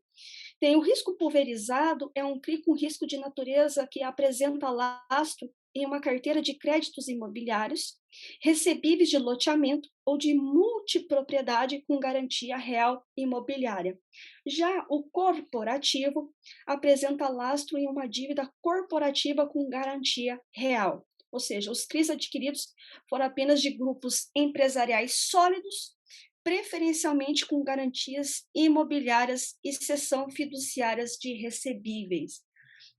Tem o risco pulverizado, é um CRI com risco de natureza que apresenta lastro em uma carteira de créditos imobiliários, recebíveis de loteamento ou de multipropriedade com garantia real imobiliária. Já o corporativo apresenta lastro em uma dívida corporativa com garantia real. Ou seja, os CRIs adquiridos foram apenas de grupos empresariais sólidos, preferencialmente com garantias imobiliárias e cessão fiduciárias de recebíveis.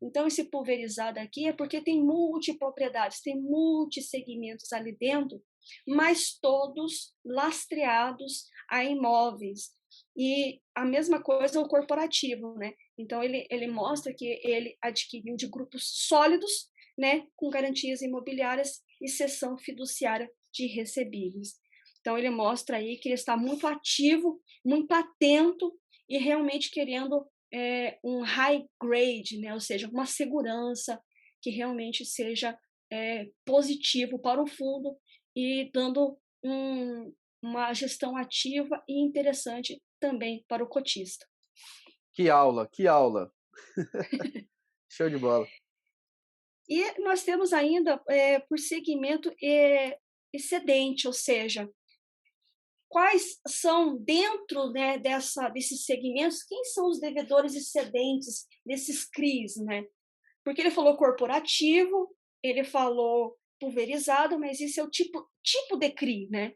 Então, esse pulverizado aqui é porque tem multipropriedades, tem multissegmentos ali dentro, mas todos lastreados a imóveis. E a mesma coisa o corporativo, né? Então, ele mostra que ele adquiriu de grupos sólidos, né, com garantias imobiliárias e cessão fiduciária de recebíveis. Então, ele mostra aí que ele está muito ativo, muito atento e realmente querendo um high grade, né? Ou seja, uma segurança que realmente seja positivo para o fundo e dando uma gestão ativa e interessante também para o cotista. Que aula, que aula. Show de bola. E nós temos ainda, por segmento, excedente, ou seja, quais são dentro, né, desses segmentos, quem são os devedores excedentes desses CRIs, né? Porque ele falou corporativo, ele falou pulverizado, mas esse é o tipo de CRI, né?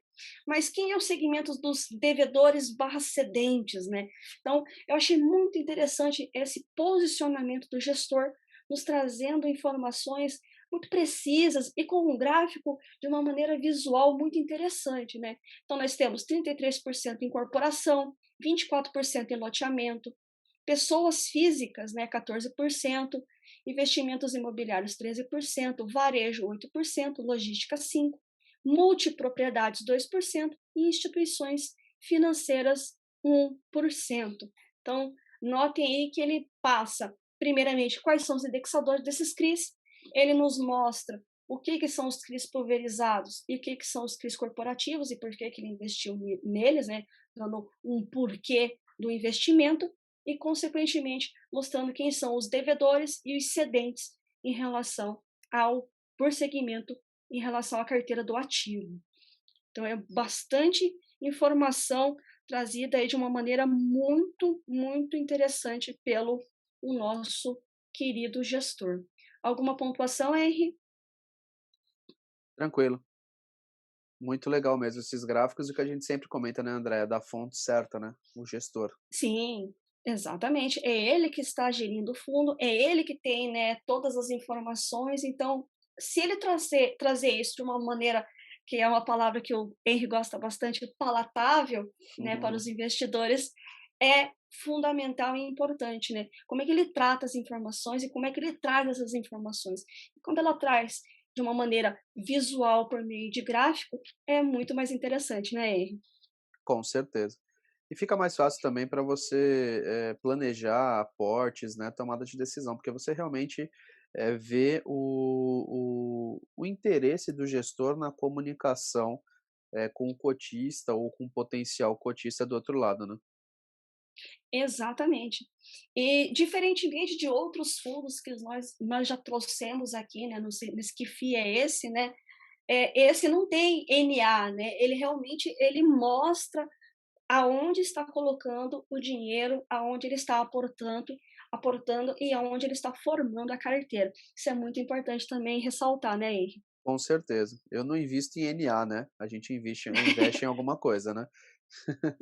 Mas quem é o segmento dos devedores barra cedentes, né? Então, eu achei muito interessante esse posicionamento do gestor, nos trazendo informações muito precisas e com um gráfico de uma maneira visual muito interessante, né? Então, nós temos 33% em corporação, 24% em loteamento, pessoas físicas, né, 14%, investimentos imobiliários 13%, varejo 8%, logística 5%, multipropriedades 2% e instituições financeiras 1%. Então, notem aí que ele passa, primeiramente, quais são os indexadores desses CRIs, ele nos mostra o que são os CRIs pulverizados e o que são os CRIs corporativos e por que ele investiu neles, né, dando um porquê do investimento, e, consequentemente, mostrando quem são os devedores e os cedentes em relação por segmento, em relação à carteira do ativo. Então, é bastante informação trazida aí de uma maneira muito, muito interessante pelo o nosso querido gestor. Alguma pontuação, Henry? Tranquilo. Muito legal mesmo esses gráficos e que a gente sempre comenta, né, André, da fonte certa, né, o gestor. Sim, exatamente. É ele que está gerindo o fundo, é ele que tem, né, todas as informações. Então, se ele trazer isso de uma maneira que é uma palavra que o Henry gosta bastante, palatável, né, para os investidores, é fundamental e importante, né? Como é que ele trata as informações e como é que ele traz essas informações. E quando ela traz de uma maneira visual por meio de gráfico, é muito mais interessante, né, Henry? Com certeza. E fica mais fácil também para você, planejar aportes, né, tomada de decisão, porque você realmente, vê o interesse do gestor na comunicação, com o cotista ou com o potencial cotista do outro lado, né. Exatamente. E diferentemente de outros fundos que nós já trouxemos aqui, né, nesse que FII é esse, né, esse não tem NA, né, ele realmente ele mostra aonde está colocando o dinheiro, aonde ele está aportando e aonde ele está formando a carteira. Isso é muito importante também ressaltar, né, Henri? Com certeza. Eu não invisto em NA, né, a gente investe em alguma coisa, né.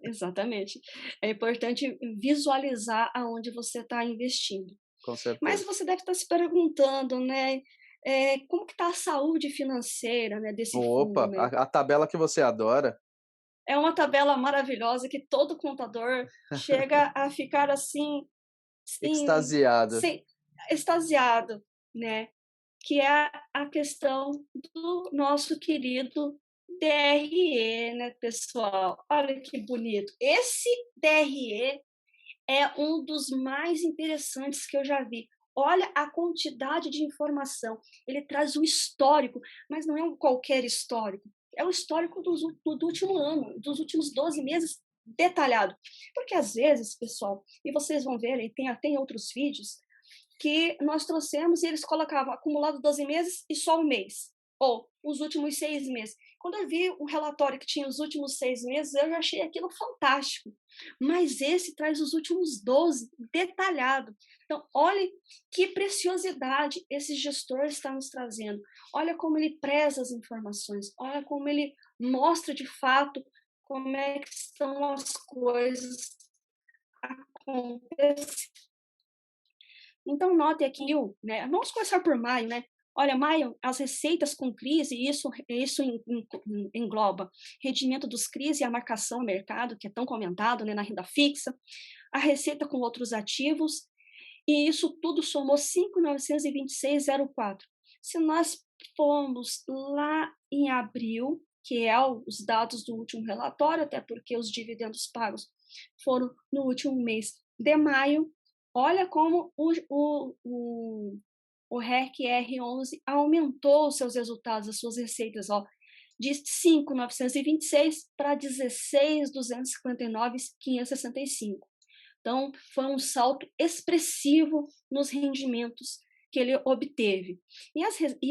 Exatamente. É importante visualizar aonde você está investindo. Com Mas certeza. você deve estar se perguntando, né, como que está a saúde financeira, né, desse fundo, Opa, né? a tabela que você adora. É uma tabela maravilhosa que todo contador chega a ficar assim, em, Extasiado. sem, extasiado, né? Que é a questão do nosso querido DRE, né, pessoal? Olha que bonito. Esse DRE é um dos mais interessantes que eu já vi. Olha a quantidade de informação. Ele traz o histórico, mas não é um qualquer histórico. É o histórico do último ano, dos últimos 12 meses, detalhado. Porque às vezes, pessoal, e vocês vão ver, e tem até em outros vídeos, que nós trouxemos e eles colocavam acumulado 12 meses e só um mês, ou os últimos 6 meses. Quando eu vi um relatório que tinha os últimos 6 meses, eu já achei aquilo fantástico. Mas esse traz os últimos 12, detalhado. Então, olhe que preciosidade esse gestor está nos trazendo. Olha como ele preza as informações, olha como ele mostra de fato como é que estão as coisas acontecendo. Então, note aqui, né? Vamos começar por maio, né? Olha, maio, as receitas com crise, isso engloba rendimento dos CRIs e a marcação a mercado, que é tão comentado, né, na renda fixa, a receita com outros ativos, e isso tudo somou 5.926,04. Se nós formos lá em abril, que é os dados do último relatório, até porque os dividendos pagos foram no último mês de maio, olha como o REC R11 aumentou os seus resultados, as suas receitas, ó, de 5.926 para 16.259.565. Então, foi um salto expressivo nos rendimentos que ele obteve. E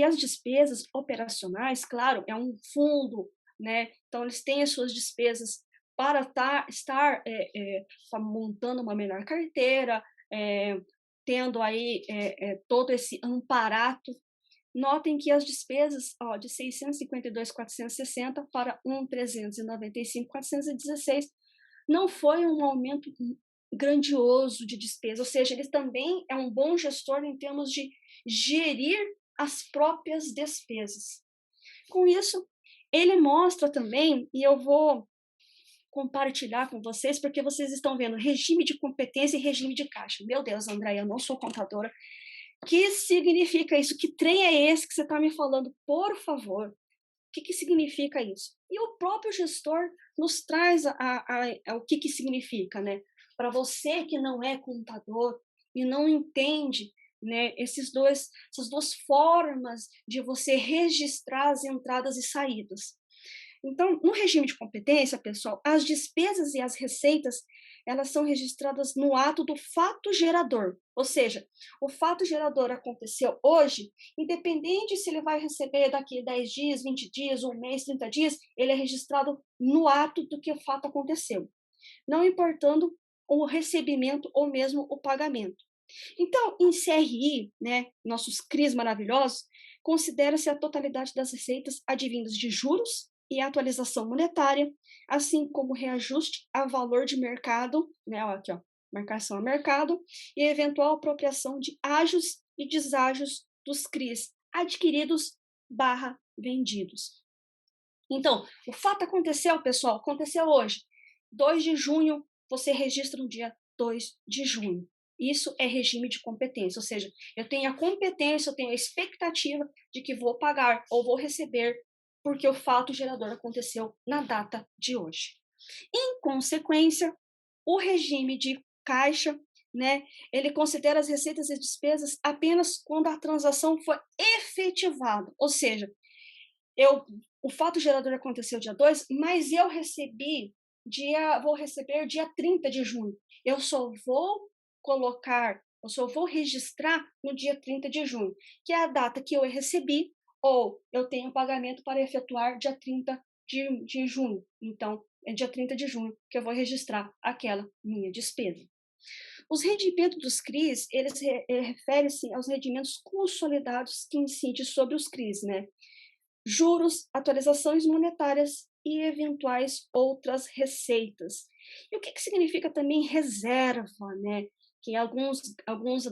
as despesas operacionais, claro, é um fundo, né? Então, eles têm as suas despesas para estar montando uma melhor carteira, tendo aí todo esse amparato. Notem que as despesas, ó, de 652.460 para 1.395.416 não foi um aumento grandioso de despesa, ou seja, ele também é um bom gestor em termos de gerir as próprias despesas. Com isso, ele mostra também, e eu vou compartilhar com vocês, porque vocês estão vendo regime de competência e regime de caixa. Meu Deus, André, eu não sou contadora. Que significa isso? Que trem é esse que você está me falando? Por favor. O que significa isso? E o próprio gestor nos traz o que significa, né? Para você que não é contador e não entende, né, essas duas formas de você registrar as entradas e saídas. Então, no regime de competência, pessoal, as despesas e as receitas, elas são registradas no ato do fato gerador. Ou seja, o fato gerador aconteceu hoje, independente se ele vai receber daqui 10 dias, 20 dias, um mês, 30 dias, ele é registrado no ato do que o fato aconteceu, não importando o recebimento ou mesmo o pagamento. Então, em CRI, né, nossos CRIs maravilhosos, considera-se a totalidade das receitas advindas de juros e atualização monetária, assim como reajuste a valor de mercado, né, ó, aqui, ó, marcação a mercado, e eventual apropriação de ágios e deságios dos CRIs adquiridos barra vendidos. Então, o fato aconteceu, pessoal, aconteceu hoje. 2 de junho, você registra no dia 2 de junho. Isso é regime de competência, ou seja, eu tenho a competência, eu tenho a expectativa de que vou pagar ou vou receber porque o fato gerador aconteceu na data de hoje. Em consequência, o regime de caixa, né, ele considera as receitas e despesas apenas quando a transação foi efetivada, ou seja, o fato gerador aconteceu dia 2, mas vou receber dia 30 de junho. Eu só vou registrar no dia 30 de junho, que é a data que eu recebi, ou eu tenho pagamento para efetuar dia 30 de junho. Então, é dia 30 de junho que eu vou registrar aquela minha despesa. Os rendimentos dos CRIs, eles referem-se aos rendimentos consolidados que incidem sobre os CRIs, né? Juros, atualizações monetárias e eventuais outras receitas. E o que significa também reserva, né? Que alguns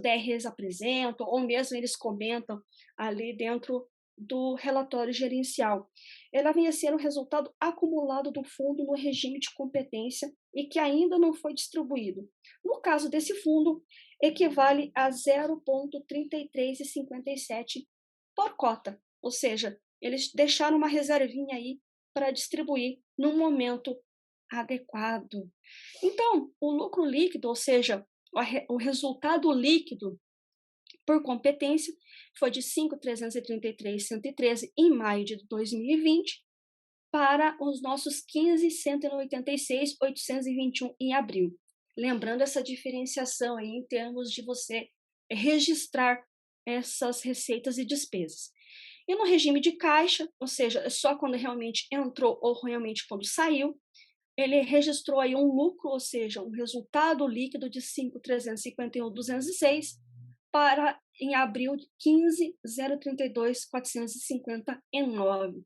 DRs apresentam, ou mesmo eles comentam ali dentro do relatório gerencial. Ela vem a ser o resultado acumulado do fundo no regime de competência e que ainda não foi distribuído. No caso desse fundo, equivale a 0,3357 por cota, ou seja, eles deixaram uma reservinha aí para distribuir no momento adequado. Então, o lucro líquido, ou seja, o resultado líquido por competência foi de 5.333.113 em maio de 2020 para os nossos 15.186.821 em abril. Lembrando essa diferenciação aí em termos de você registrar essas receitas e despesas. E no regime de caixa, ou seja, só quando realmente entrou ou realmente quando saiu, ele registrou aí um lucro, ou seja, um resultado líquido de 5.351.206 para em abril de 15.032.459.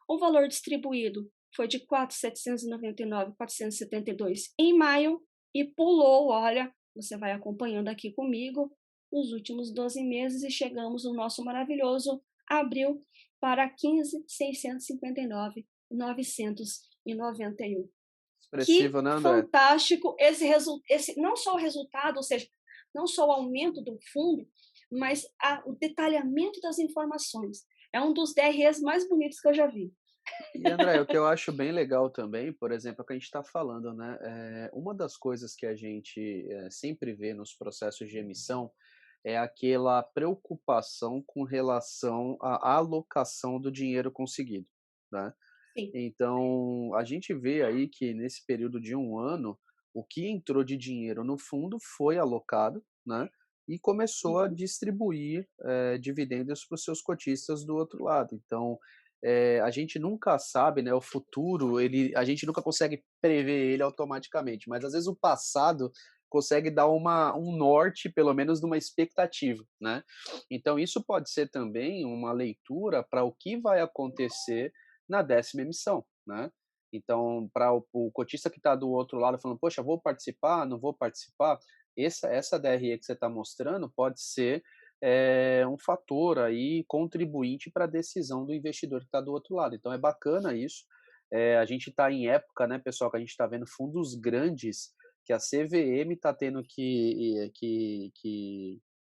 O valor distribuído foi de 4.799.472 em maio e pulou, olha, você vai acompanhando aqui comigo, os últimos 12 meses e chegamos no nosso maravilhoso abril para 15.659.991. Que Expressivo, né, André? fantástico esse não só o resultado, ou seja, não só o aumento do fundo, mas o detalhamento das informações. É um dos DREs mais bonitos que eu já vi. E André, o que eu acho bem legal também, por exemplo, é o que a gente está falando, né? Uma das coisas que a gente sempre vê nos processos de emissão é aquela preocupação com relação à alocação do dinheiro conseguido, né? Sim. Então, a gente vê aí que nesse período de um ano, o que entrou de dinheiro no fundo foi alocado, né? E começou a Uhum. distribuir dividendos para os seus cotistas do outro lado. Então, a gente nunca sabe, né, o futuro, a gente nunca consegue prever ele automaticamente, mas às vezes o passado consegue dar um norte, pelo menos de uma expectativa, né. Então isso pode ser também uma leitura para o que vai acontecer na 10ª emissão, né. Então para o cotista que está do outro lado falando: "Poxa, vou participar, não vou participar", essa DRE que você está mostrando pode ser um fator aí contribuinte para a decisão do investidor que está do outro lado. Então é bacana isso. A gente está em época, né, pessoal, que a gente está vendo fundos grandes que a CVM está tendo que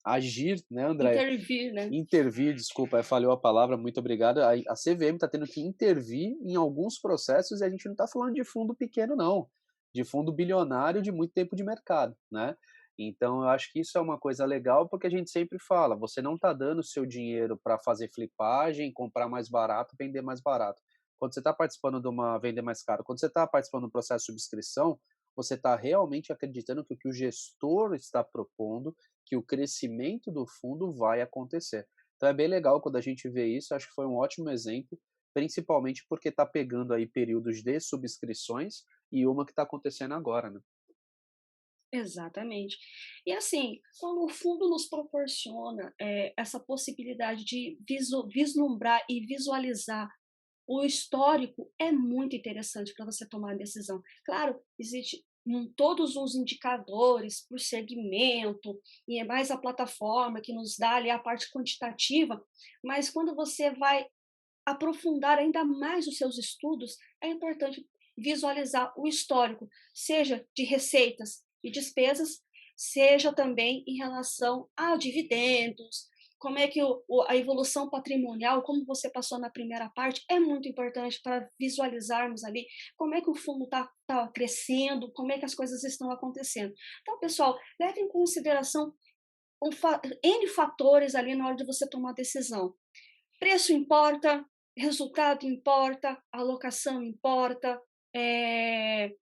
agir, né, Andréia? Intervir, né? Intervir, desculpa, falhou a palavra, muito obrigado. A CVM está tendo que intervir em alguns processos e a gente não está falando de fundo pequeno, não, de fundo bilionário de muito tempo de mercado, né? Então, eu acho que isso é uma coisa legal, porque a gente sempre fala, você não está dando o seu dinheiro para fazer flipagem, comprar mais barato, vender mais barato. Quando você está participando de uma vender mais caro, quando você está participando do processo de subscrição, você está realmente acreditando que o que o gestor está propondo, que o crescimento do fundo vai acontecer. Então é bem legal quando a gente vê isso, acho que foi um ótimo exemplo, principalmente porque está pegando aí períodos de subscrições e uma que está acontecendo agora, né. Exatamente. E assim, quando o fundo nos proporciona essa possibilidade de vislumbrar e visualizar o histórico, é muito interessante para você tomar a decisão. Claro, existe todos os indicadores por segmento, e é mais a plataforma que nos dá ali a parte quantitativa, mas quando você vai aprofundar ainda mais os seus estudos, é importante visualizar o histórico, seja de receitas e despesas, seja também em relação a dividendos, como é que a evolução patrimonial, como você passou na primeira parte, é muito importante para visualizarmos ali como é que o fundo está crescendo, como é que as coisas estão acontecendo. Então, pessoal, leve em consideração N fatores ali na hora de você tomar a decisão. Preço importa, resultado importa, alocação importa, eh,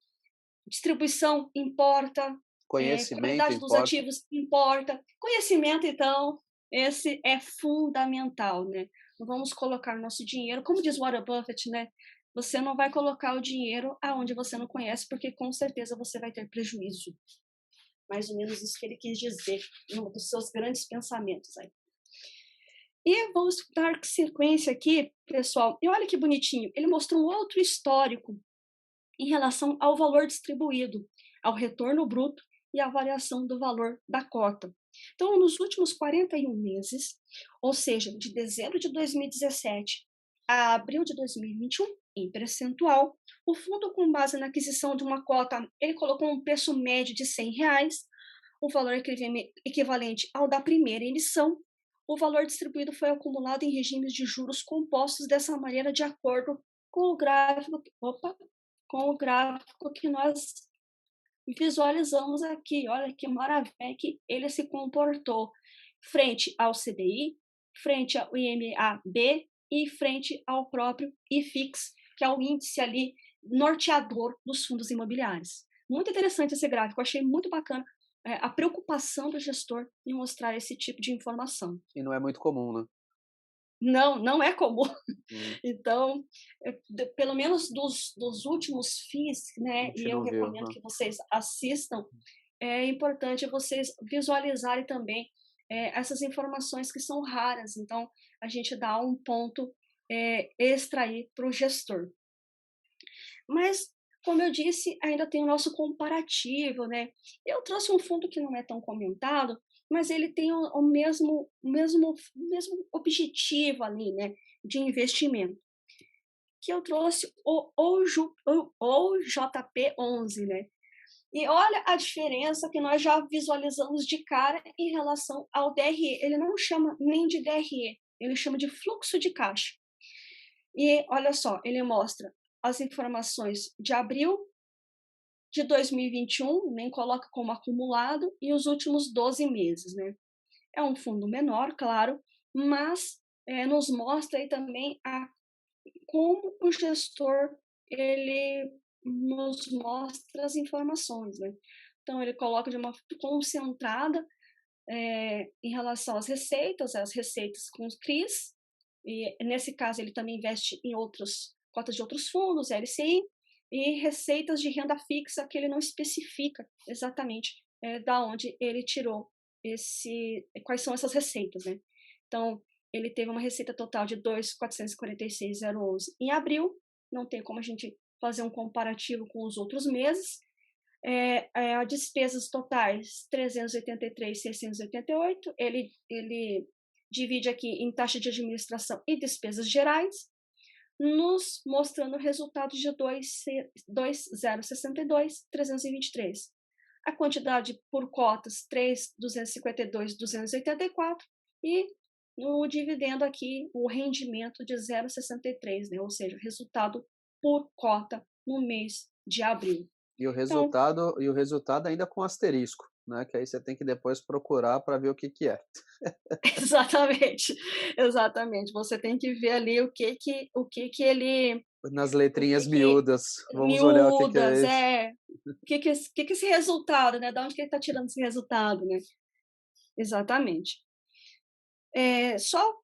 distribuição importa, Conhecimento qualidade dos importa. ativos importa. Conhecimento, então, esse é fundamental, né. Não vamos colocar nosso dinheiro como diz Warren Buffett, né, você não vai colocar o dinheiro aonde você não conhece, porque com certeza você vai ter prejuízo. Mais ou menos isso que ele quis dizer, num dos seus grandes pensamentos aí. E vamos dar sequência aqui, pessoal. E olha que bonitinho, ele mostrou um outro histórico em relação ao valor distribuído, ao retorno bruto e à variação do valor da cota. Então, nos últimos 41 meses, ou seja, de dezembro de 2017 a abril de 2021, em percentual, o fundo, com base na aquisição de uma cota, ele colocou um preço médio de R$ 100, o valor equivalente ao da primeira emissão. O valor distribuído foi acumulado em regimes de juros compostos dessa maneira, de acordo com o gráfico, com o gráfico que nós visualizamos aqui. Olha que maravilha que ele se comportou frente ao CDI, frente ao IMAB e frente ao próprio IFIX, que é o índice ali norteador dos fundos imobiliários. Muito interessante esse gráfico, achei muito bacana a preocupação do gestor em mostrar esse tipo de informação. E não é muito comum, né. Não, não é comum. Hum, Então, pelo menos dos últimos FIIs, a né, gente e eu não viu, recomendo que vocês assistam, é importante vocês visualizarem também essas informações que são raras. Então, a gente dá um ponto extra aí para o gestor. Mas, como eu disse, ainda tem o nosso comparativo, né? Eu trouxe um fundo que não é tão comentado, mas ele tem o mesmo objetivo ali, né, de investimento, que eu trouxe o JP11, né? E olha a diferença que nós já visualizamos de cara em relação ao DRE. Ele não chama nem de DRE, ele chama de fluxo de caixa. E olha só, ele mostra as informações de abril de 2021, nem coloca como acumulado, e os últimos 12 meses, né? É um fundo menor, claro, mas nos mostra aí também como o gestor ele nos mostra as informações, né? Então ele coloca de uma concentrada em relação às receitas com os CRIs, e nesse caso ele também investe em outras cotas de outros fundos, LCI, e receitas de renda fixa que ele não especifica exatamente da onde ele tirou quais são essas receitas, né? Então, ele teve uma receita total de 2.446.011 em abril, não tem como a gente fazer um comparativo com os outros meses. Despesas totais 383.688, ele divide aqui em taxa de administração e despesas gerais, nos mostrando resultados de 2.062.323. A quantidade por cotas 3.252.284 e no dividendo aqui o rendimento de 0,63, né? Ou seja, resultado por cota no mês de abril. E o Então, resultado ainda com asterisco, né? Que aí você tem que depois procurar para ver o que que é. exatamente, exatamente. Você tem que ver ali ele, Nas o que letrinhas que miúdas. Vamos olhar o que miúdas, é esse. o que esse resultado, né? Da onde que ele está tirando esse resultado, né? Exatamente. Só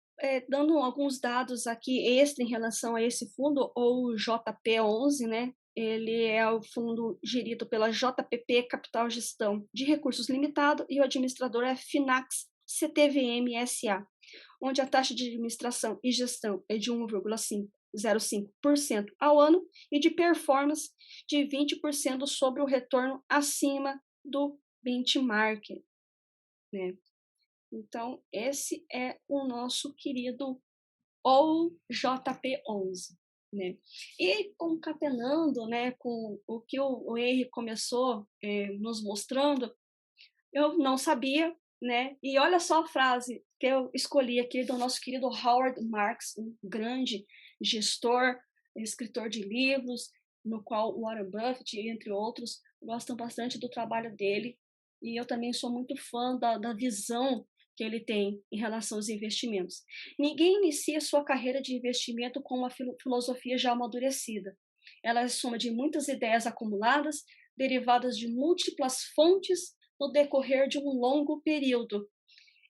dando alguns dados aqui extra em relação a esse fundo, ou JP11, né? Ele é o fundo gerido pela JPP Capital Gestão de Recursos Limitado e o administrador é Finax CTVM SA, onde a taxa de administração e gestão é de 1,05% ao ano e de performance de 20% sobre o retorno acima do benchmark, né? Então, esse é o nosso querido OJP11, né? E concatenando, né, com o que o Henry começou nos mostrando, eu não sabia, né? E olha só a frase que eu escolhi aqui do nosso querido Howard Marks, um grande gestor, escritor de livros, no qual Warren Buffett, entre outros, gostam bastante do trabalho dele. E eu também sou muito fã da visão que ele tem em relação aos investimentos. Ninguém inicia sua carreira de investimento com uma filosofia já amadurecida. Ela é soma de muitas ideias acumuladas, derivadas de múltiplas fontes no decorrer de um longo período.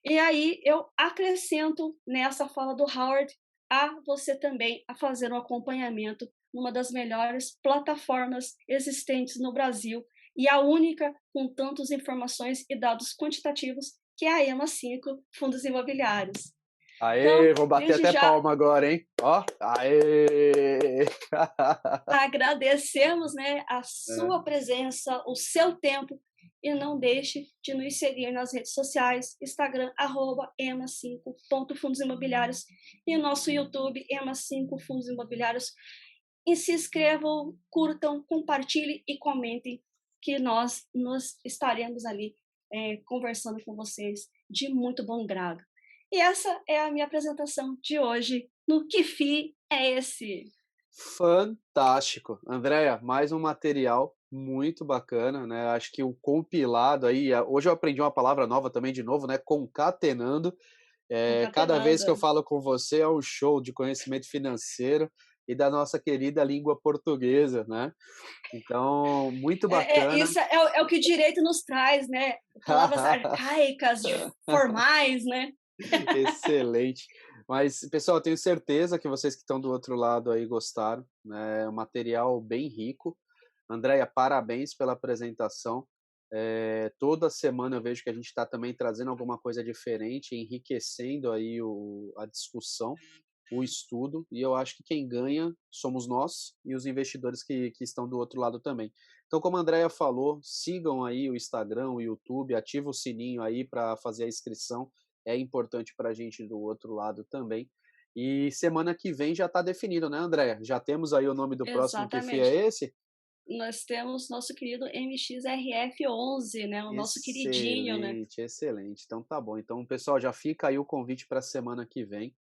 E aí eu acrescento nessa fala do Howard a você também a fazer um acompanhamento numa das melhores plataformas existentes no Brasil e a única com tantas informações e dados quantitativos que é a EMA5 Fundos Imobiliários. Aê, Então, vou bater desde até já palma agora, hein? Ó, aê! agradecemos, né, a É, sua presença, o seu tempo e não deixe de nos seguir nas redes sociais, Instagram, @ema5.fundos imobiliários e o nosso YouTube, ema5 Fundos Imobiliários. E se inscrevam, curtam, compartilhem e comentem que nós nos estaremos ali conversando com vocês de muito bom grado. E essa é a minha apresentação de hoje no Que FI é esse? fantástico. Andréia, mais um material muito bacana, né? Acho que o compilado aí, hoje eu aprendi uma palavra nova também de novo, né? Concatenando. Cada vez que eu Concatenando. falo com você é um show de conhecimento financeiro e da nossa querida língua portuguesa, né? Então, muito bacana. Isso é o que o direito nos traz, né? Palavras arcaicas, formais, né? Excelente. Mas, pessoal, eu tenho certeza que vocês que estão do outro lado aí gostaram, né? É um material bem rico. Andréia, parabéns pela apresentação. Toda semana eu vejo que a gente está também trazendo alguma coisa diferente, enriquecendo aí a discussão, o estudo, e eu acho que quem ganha somos nós e os investidores que estão do outro lado também. Então, como a Andréia falou, sigam aí o Instagram, o YouTube, ativa o sininho aí para fazer a inscrição, é importante para a gente do outro lado também. E semana que vem já está definido, né, Andréia? Já temos aí o nome do próximo que FII Exatamente. é esse? Nós temos nosso querido MXRF11, né? O nosso queridinho, né? Excelente, excelente. Então tá bom. Então, pessoal, já fica aí o convite para a semana que vem,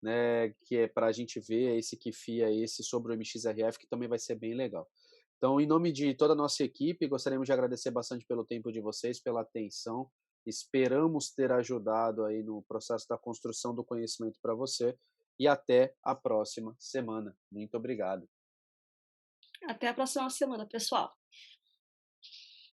né? Que é para a gente ver esse que FIA esse sobre o MXRF, que também vai ser bem legal. Então, em nome de toda a nossa equipe, gostaríamos de agradecer bastante pelo tempo de vocês, pela atenção. Esperamos ter ajudado aí no processo da construção do conhecimento para você. E até a próxima semana. Muito obrigado. Até a próxima semana, pessoal.